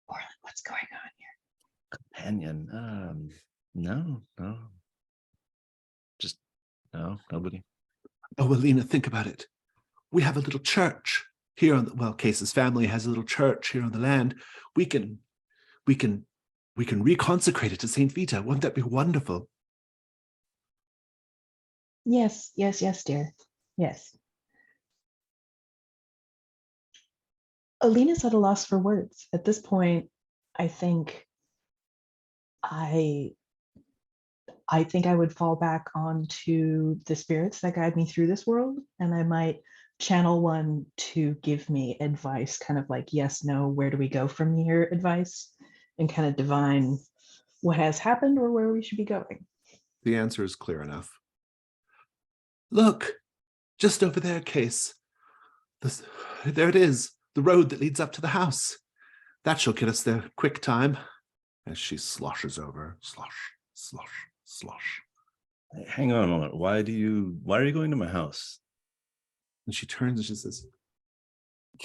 Orlin, what's going on here? Companion? No. Just no, nobody. Oh, Alina, think about it. We have a little church here on Case's family has a little church here on the land. We can reconsecrate it to Saint Vita. Wouldn't that be wonderful? Yes, dear. Yes. Alina's at a loss for words. At this point, I think I would fall back onto the spirits that guide me through this world, and I might channel one to give me advice, kind of like yes, no, where do we go from here advice, and kind of divine what has happened or where we should be going. The answer is clear enough. Look, just over there, Case. There it is, the road that leads up to the house. That shall get us there quick time. As she sloshes over, slosh, slosh, slosh. Hang on a moment. Why are you going to my house? And she turns and she says,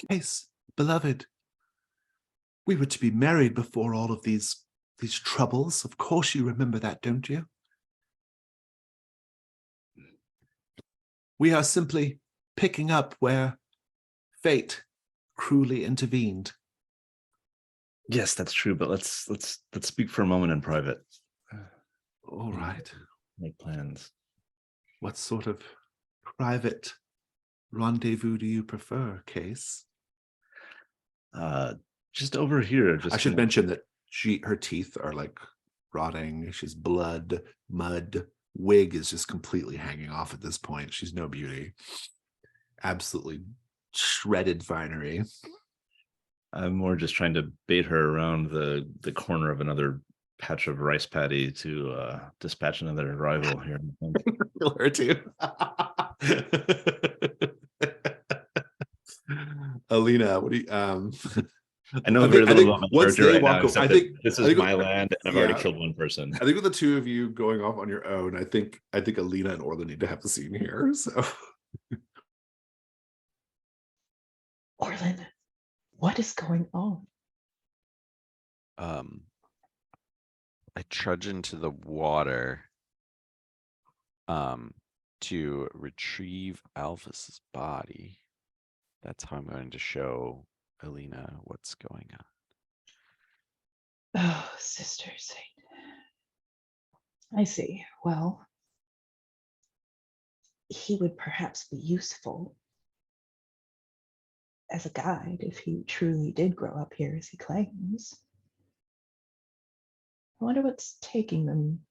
Case, beloved, we were to be married before all of these troubles. Of course you remember that, don't you? We are simply picking up where fate cruelly intervened. Yes, that's true, but let's speak for a moment in private. All right. Make plans. What sort of private rendezvous do you prefer, Case? Just over here. I should mention that her teeth are like rotting. She's blood, mud. Wig is just completely hanging off at this point. She's no beauty. Absolutely shredded finery. I'm more just trying to bait her around the corner of another patch of rice paddy to dispatch another rival here. Kill her too. Alina, what do you I know very little about my once character they right walk now, over, except I think this is my land, and I've already yeah. killed one person. I think with the two of you going off on your own, I think Alina and Orlin need to have the scene here. So Orlin, what is going on? I trudge into the water to retrieve Alphys's body. That's how I'm going to show Alina what's going on. Oh, Sister Saint. I see. Well, he would perhaps be useful as a guide if he truly did grow up here as he claims. I wonder what's taking them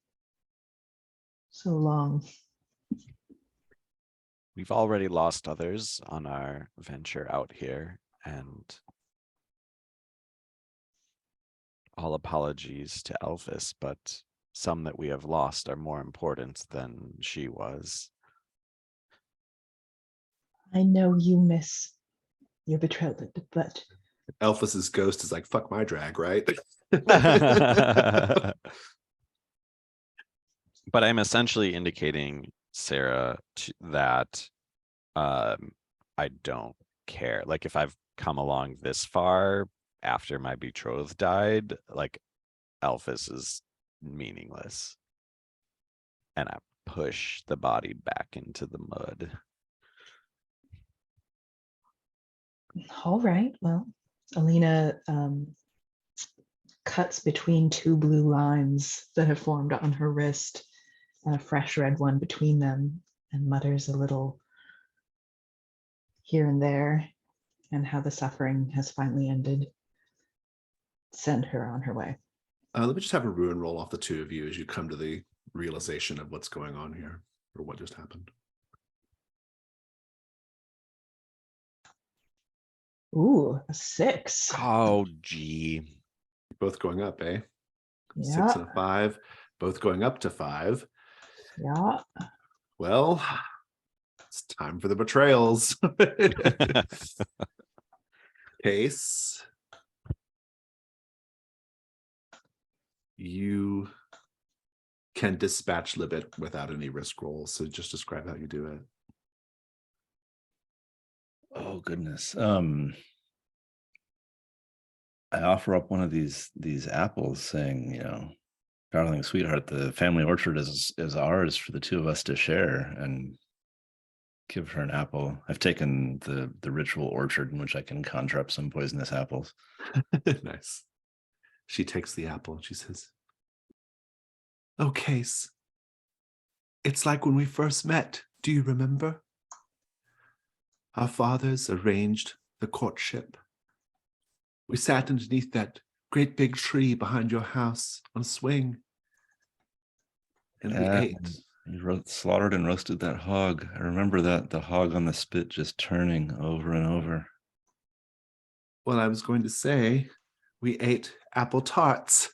so long. We've already lost others on our venture out here, and all apologies to Alphys, but some that we have lost are more important than she was. I know you miss your betrothed, but Elphus's ghost is like, fuck my drag, right? But I'm essentially indicating, Sarah, that I don't care. Like if I've come along this far after my betrothed died, like Elphus is meaningless. And I push the body back into the mud. all right. Well, Alina cuts between two blue lines that have formed on her wrist and a fresh red one between them, and mutters a little here and there, and how the suffering has finally ended. Send her on her way. Let me just have a ruin roll off the two of you as you come to the realization of what's going on here, or what just happened. Ooh, a 6. Oh, gee. Both going up, eh? Yeah. 6 and a 5, both going up to 5. Yeah. Well, it's time for the betrayals. Case. You can dispatch Libet without any risk rolls, so just describe how you do it. Oh goodness. I offer up one of these apples, saying, darling sweetheart, the family orchard is ours for the two of us to share, and give her an apple. I've taken the ritual orchard in which I can conjure up some poisonous apples. Nice. She takes the apple and she says, "Oh, Case, it's like when we first met. Do you remember? Our fathers arranged the courtship. We sat underneath that great big tree behind your house on a swing. And we ate. You slaughtered and roasted that hog. I remember that, the hog on the spit just turning over and over. Well, I was going to say, we ate apple tarts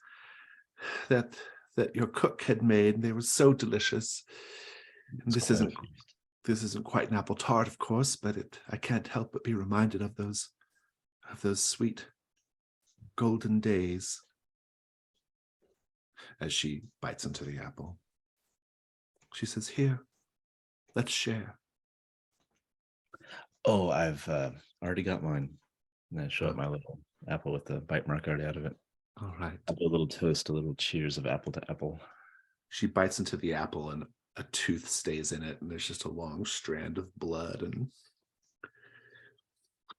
that your cook had made. They were so delicious. And this isn't quite an apple tart, of course, but I can't help but be reminded of those sweet golden days. As she bites into the apple, she says, "Here, let's share." Oh, I've already got mine. And I show up my little apple with the bite mark already out of it. All right. A little toast, a little cheers of apple to apple. She bites into the apple and a tooth stays in it, and there's just a long strand of blood and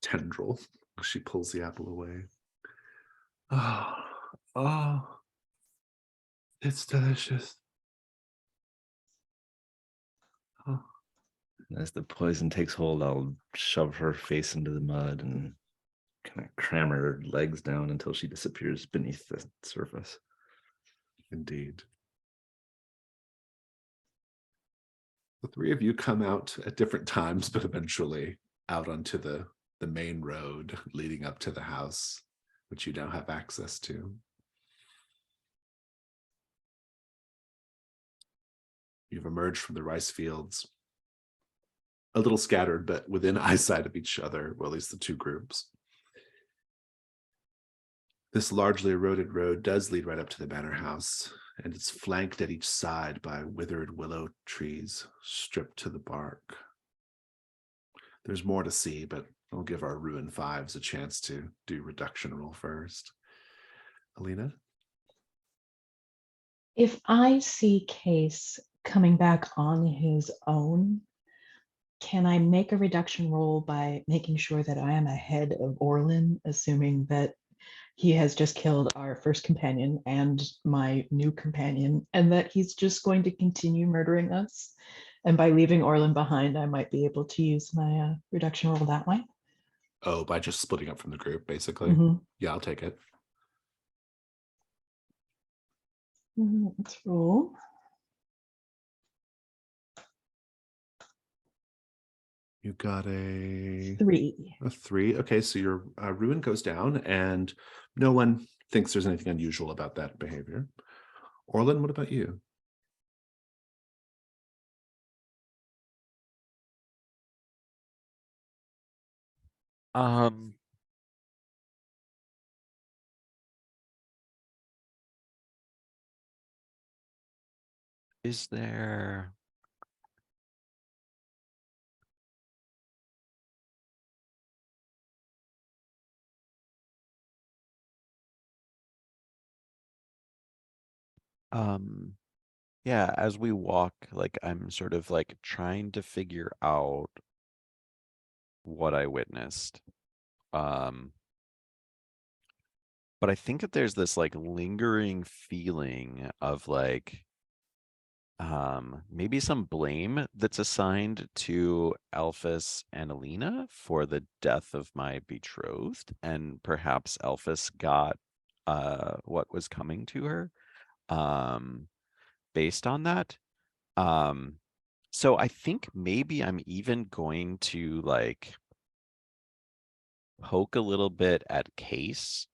tendril. She pulls the apple away. Oh, it's delicious. Oh. As the poison takes hold, I'll shove her face into the mud and kind of cram her legs down until she disappears beneath the surface. Indeed. The three of you come out at different times, but eventually out onto the main road leading up to the house, which you now have access to. You've emerged from the rice fields, a little scattered, but within eyesight of each other, well, at least the two groups. This largely eroded road does lead right up to the manor house, and it's flanked at each side by withered willow trees, stripped to the bark. There's more to see, but I'll give our Ruin Fives a chance to do reduction roll first. Alina? If I see Case coming back on his own, can I make a reduction roll by making sure that I am ahead of Orlin, assuming that he has just killed our first companion and my new companion, and that he's just going to continue murdering us? And by leaving Orlin behind, I might be able to use my reduction roll that way. Oh, by just splitting up from the group, basically. Mm-hmm. Yeah, I'll take it. Let's roll. You got a 3. A 3. Okay, so your ruin goes down, and no one thinks there's anything unusual about that behavior. Orlin, what about you? Um, is there? Yeah, as we walk, like I'm sort of like trying to figure out what I witnessed. Um, but I think that there's this like lingering feeling of like maybe some blame that's assigned to Elphys and Alina for the death of my betrothed, and perhaps Elphys got what was coming to her um based on that. Um so I think maybe I'm even going to like poke a little bit at Case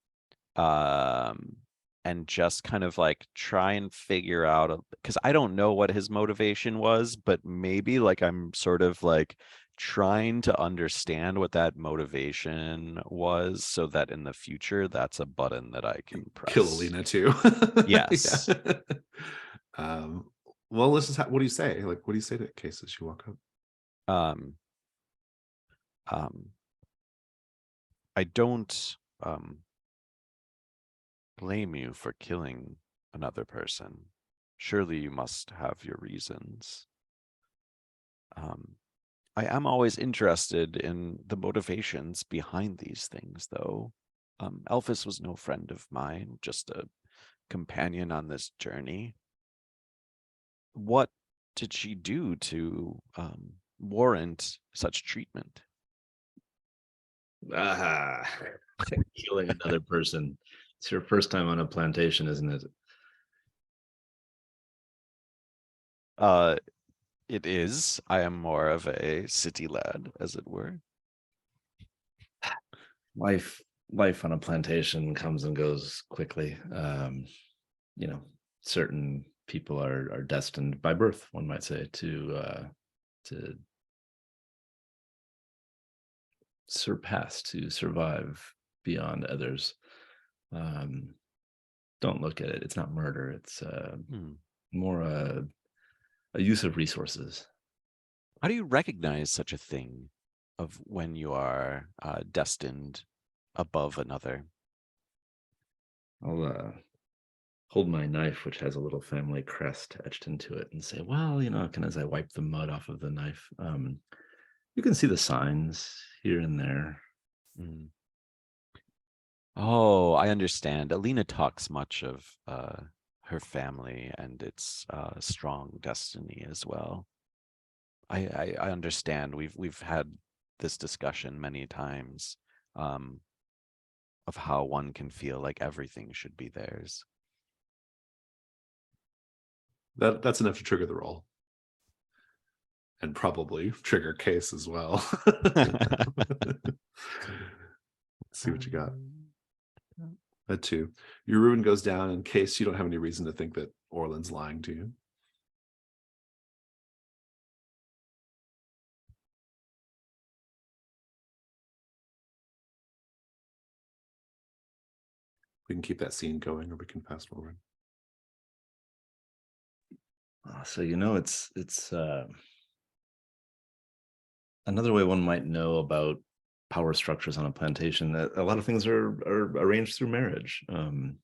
um and just kind of like try and figure out because I don't know what his motivation was, but maybe like I'm sort of like trying to understand what that motivation was so that in the future that's a button that I can Kill press. Alina too. Yes. Yeah. Well, let's just what do you say? Like, what do you say to Case as you walk up? Um I don't blame you for killing another person. Surely you must have your reasons. Um, I am always interested in the motivations behind these things, though. Elphys was no friend of mine, just a companion on this journey. What did she do to warrant such treatment? Ah, killing another person. It's your first time on a plantation, isn't it? Uh, it is. I am more of a city lad, as it were. Life on a plantation comes and goes quickly. You know, certain people are destined by birth, one might say, to survive beyond others. Don't look at it. It's not murder. It's more a use of resources. How do you recognize such a thing of when you are destined above another? I'll hold my knife, which has a little family crest etched into it, and say, well, kind of as I wipe the mud off of the knife, you can see the signs here and there. Mm. Oh, I understand. Alina talks much of her family and its strong destiny as well. I understand. We've had this discussion many times um, of how one can feel like everything should be theirs. That's enough to trigger the roll. And probably trigger Case as well. Let's see what you got. A 2. Your ruin goes down in case you don't have any reason to think that Orland's lying to you. We can keep that scene going, or we can fast forward. So it's another way one might know about power structures on a plantation, that a lot of things are arranged through marriage, and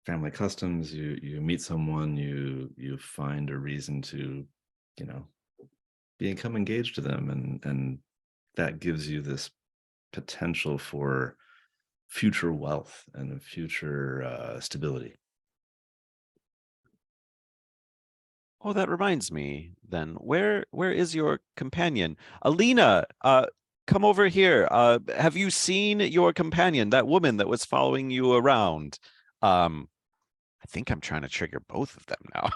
family customs. You meet someone, you find a reason to, become engaged to them, and that gives you this potential for future wealth and future stability. Oh, that reminds me then. Where is your companion? Alina, come over here. Have you seen your companion, that woman that was following you around? I think I'm trying to trigger both of them now.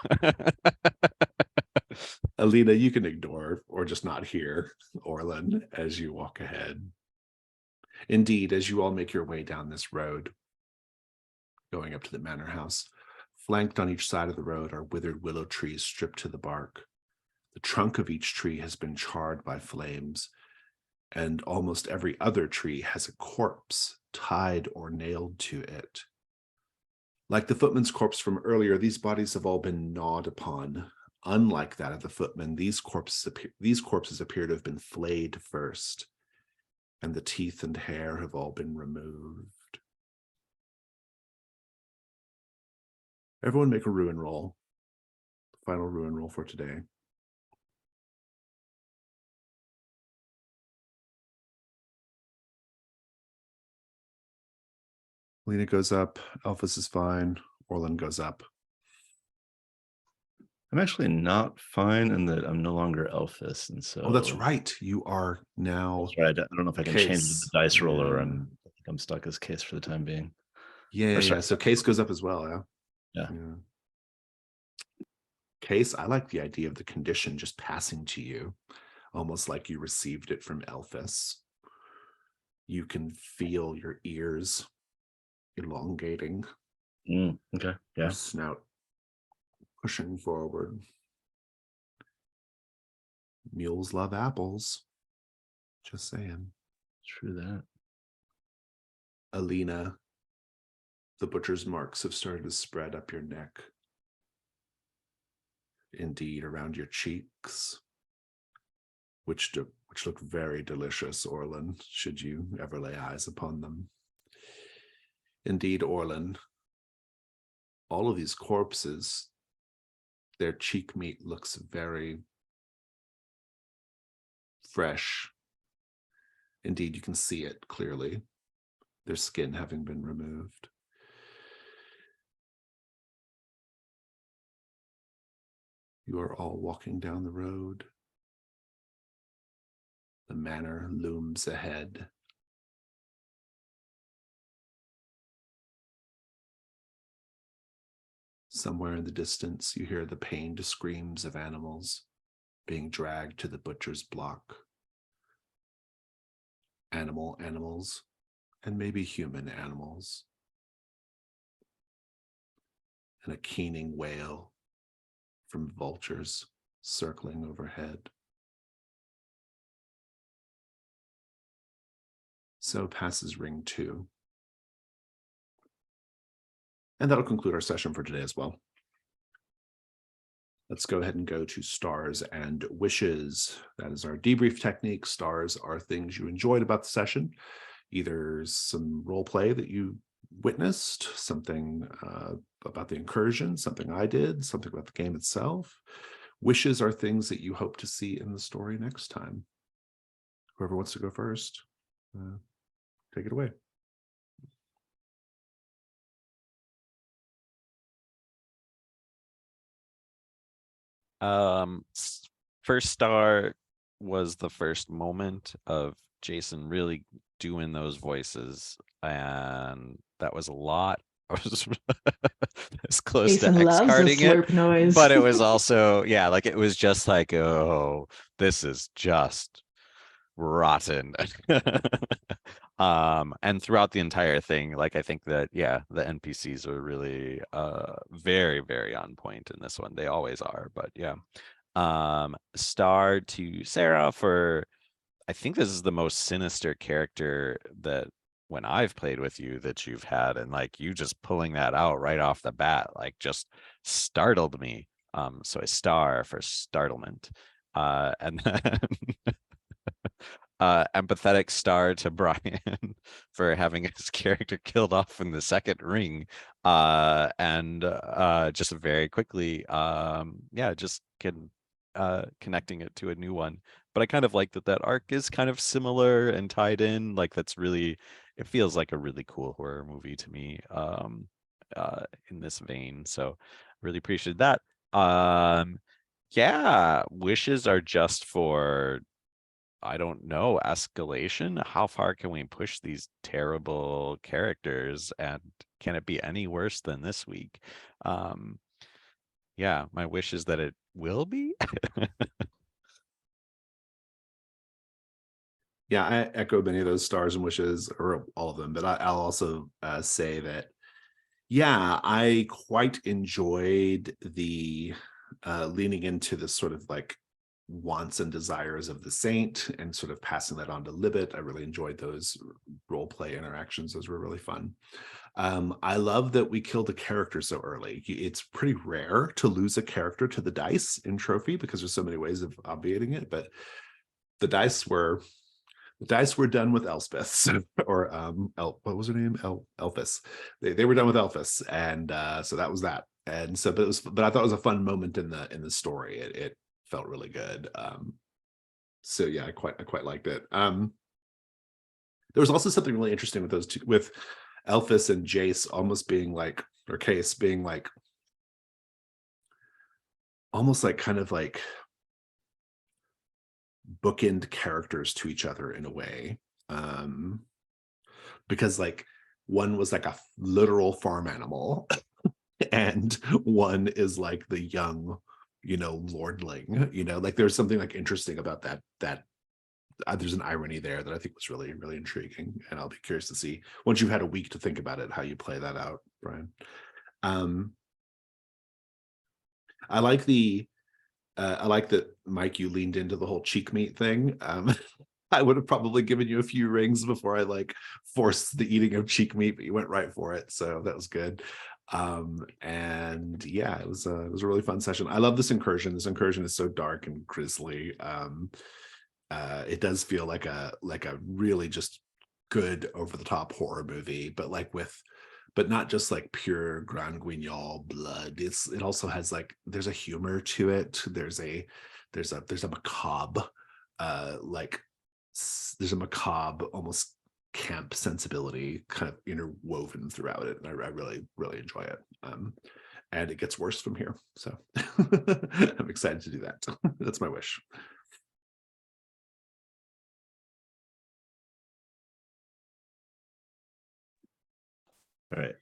Alina, you can ignore or just not hear Orland as you walk ahead. Indeed, as you all make your way down this road, going up to the manor house, flanked on each side of the road are withered willow trees stripped to the bark. The trunk of each tree has been charred by flames, and almost every other tree has a corpse tied or nailed to it. Like the footman's corpse from earlier, these bodies have all been gnawed upon. Unlike that of the footman, these corpses appear to have been flayed first, and the teeth and hair have all been removed. Everyone make a ruin roll. Final ruin roll for today. Lena goes up. Elphys is fine. Orlin goes up. I'm actually not fine in that I'm no longer Elphys, and so. Oh, that's right. You are now. That's right. I don't know if I can change Case. the dice roller. Yeah. I think I'm stuck as Case for the time being. Yeah. sorry. So Case goes up as well. Yeah. Case, I like the idea of the condition just passing to you, almost like you received it from Elphys. You can feel your ears elongating. Okay. Yeah. Your snout pushing forward. Mules love apples. Just saying. True that. Alina, the butcher's marks have started to spread up your neck. Indeed, around your cheeks, which look very delicious, Orlin, should you ever lay eyes upon them. Indeed, Orlin, all of these corpses, their cheek meat looks very fresh. Indeed, you can see it clearly, their skin having been removed. You are all walking down the road. The manor looms ahead. Somewhere in the distance, you hear the pained screams of animals being dragged to the butcher's block. Animals, and maybe human animals. And a keening wail from vultures circling overhead. So passes ring 2. And that'll conclude our session for today as well. Let's go ahead and go to stars and wishes. That is our debrief technique. Stars are things you enjoyed about the session, either some role play that you witnessed, something about the incursion, something I did, something about the game itself. Wishes are things that you hope to see in the story next time. Whoever wants to go first, take it away. First star was the first moment of Jason really doing those voices, and that was a lot. I was as close Jason to loves a X-carding slurp it, noise. but it was also, yeah, like it was just like, oh, this is just rotten. And throughout the entire thing, like I think that, yeah, the NPCs are really very, very on point in this one. They always are, but yeah. Star to Sarah for, I think this is the most sinister character that when I've played with you that you've had, and like you just pulling that out right off the bat, like just startled me. So a star for startlement. And then empathetic star to Brian for having his character killed off in the second ring. And just very quickly, yeah, just connecting it to a new one. But I kind of like that arc is kind of similar and tied in. Like that's really, it feels like a really cool horror movie to me in this vein. So really appreciate that. Yeah, wishes are just for, I don't know, escalation. How far can we push these terrible characters, and can it be any worse than this week? Yeah, my wish is that it will be. Yeah, I echo many of those stars and wishes, or all of them, but I'll also say that, yeah, I quite enjoyed the leaning into this sort of like wants and desires of the saint and sort of passing that on to Libet. I really enjoyed those role play interactions. Those were really fun. I love that we killed a character so early. It's pretty rare to lose a character to the dice in Trophy because there's so many ways of obviating it, but the dice were done with Elspeth, or what was her name? Elphys. They were done with Elphys, and so that was that. And so, but I thought it was a fun moment in the story. It felt really good. So yeah, I quite liked it. There was also something really interesting with those two, with Elphys and Jace almost being like, or Case being like, almost like kind of like bookend characters to each other in a way. Because like one was like a literal farm animal and one is like the young, lordling, like there's something like interesting about that there's an irony there that I think was really, really intriguing. And I'll be curious to see, once you've had a week to think about it, how you play that out, Brian. I like that, Mike, you leaned into the whole cheek meat thing. I would have probably given you a few rings before I like forced the eating of cheek meat, but you went right for it. So that was good. And yeah, it was a really fun session. I love this incursion. This incursion is so dark and grisly. It does feel like a really just good over the top horror movie, but not just like pure Grand Guignol blood. It also has like, there's a humor to it. There's a macabre, there's a macabre, almost camp sensibility kind of interwoven throughout it. And I really, really enjoy it. And it gets worse from here. So I'm excited to do that. That's my wish. All right.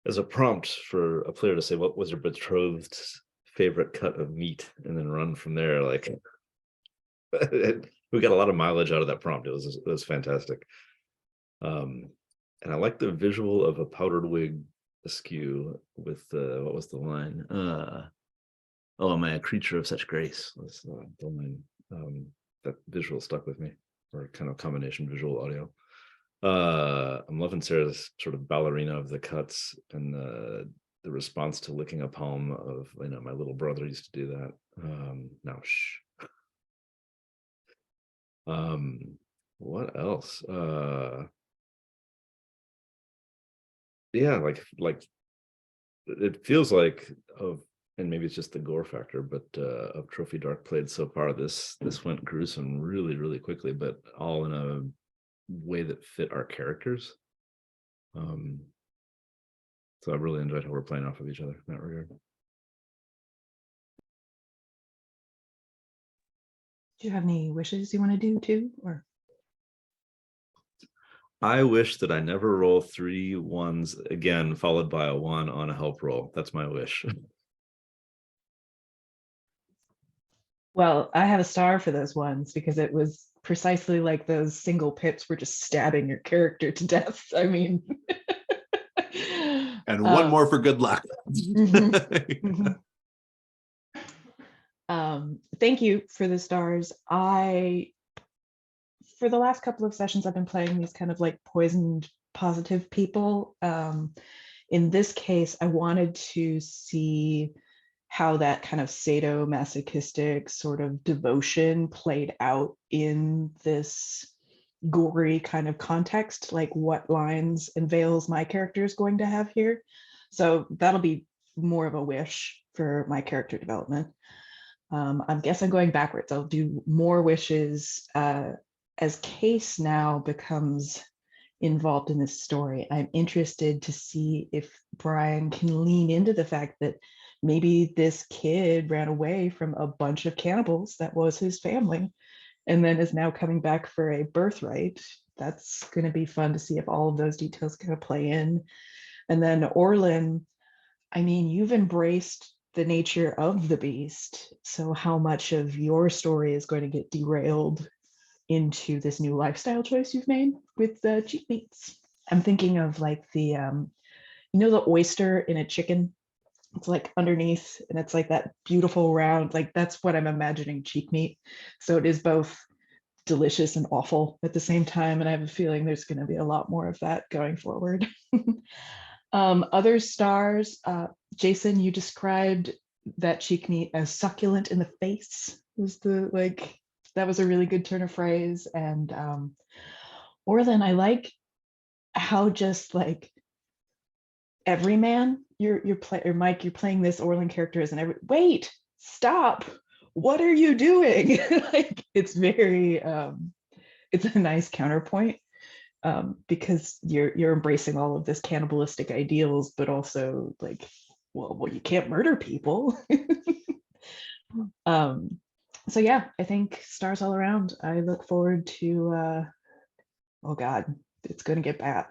As a prompt for a player to say, what was your betrothed's favorite cut of meat, and then run from there, like we got a lot of mileage out of that prompt. It was fantastic. And I like the visual of a powdered wig askew with what was the line? Oh, am I a creature of such grace? Was the line. That visual stuck with me, or kind of combination visual audio. I'm loving Sarah's sort of ballerina of the cuts, and the response to licking a palm of, my little brother used to do that. Now shh. What else? Yeah, like it feels like and maybe it's just the gore factor, but of Trophy Dark played so far, this went gruesome really, really quickly, but all in a way that fit our characters. So I really enjoyed how we're playing off of each other in that regard. Do you have any wishes you want to do too, or? I wish that I never roll 3 1s again, followed by a 1 on a help roll. That's my wish. Well, I have a star for those ones because it was precisely like those single pips were just stabbing your character to death. I mean, and one more for good luck. Thank you for the stars. For the last couple of sessions, I've been playing these kind of like poisoned positive people. In this case, I wanted to see how that kind of sadomasochistic sort of devotion played out in this gory kind of context, like what lines and veils my character is going to have here. So that'll be more of a wish for my character development. I guess I'm going backwards. I'll do more wishes as Case now becomes involved in this story. I'm interested to see if Brian can lean into the fact that maybe this kid ran away from a bunch of cannibals that was his family and then is now coming back for a birthright. That's going to be fun to see if all of those details kind of play in. And then Orlin, I mean, you've embraced the nature of the beast. So how much of your story is going to get derailed into this new lifestyle choice you've made with the cheap meats? I'm thinking of like the, the oyster in a chicken It's like underneath, and it's like that beautiful round, like that's what I'm imagining cheek meat. So it is both delicious and awful at the same time. And I have a feeling there's going to be a lot more of that going forward. Other stars, Jason, you described that cheek meat as succulent in the face. Was the like that was a really good turn of phrase. And Orlin, I like how just like every man you're playing, or Mike, you're playing this Orlin character as an every wait, stop, what are you doing? Like it's very it's a nice counterpoint, because you're embracing all of this cannibalistic ideals, but also like, well, you can't murder people. So yeah, I think stars all around. I look forward to oh god, it's gonna get bad.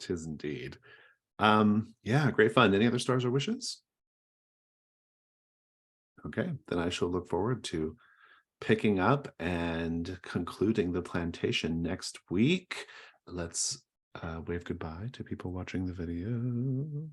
Tis indeed. Yeah, great fun. Any other stars or wishes? Okay, then I shall look forward to picking up and concluding the plantation next week. Let's wave goodbye to people watching the video.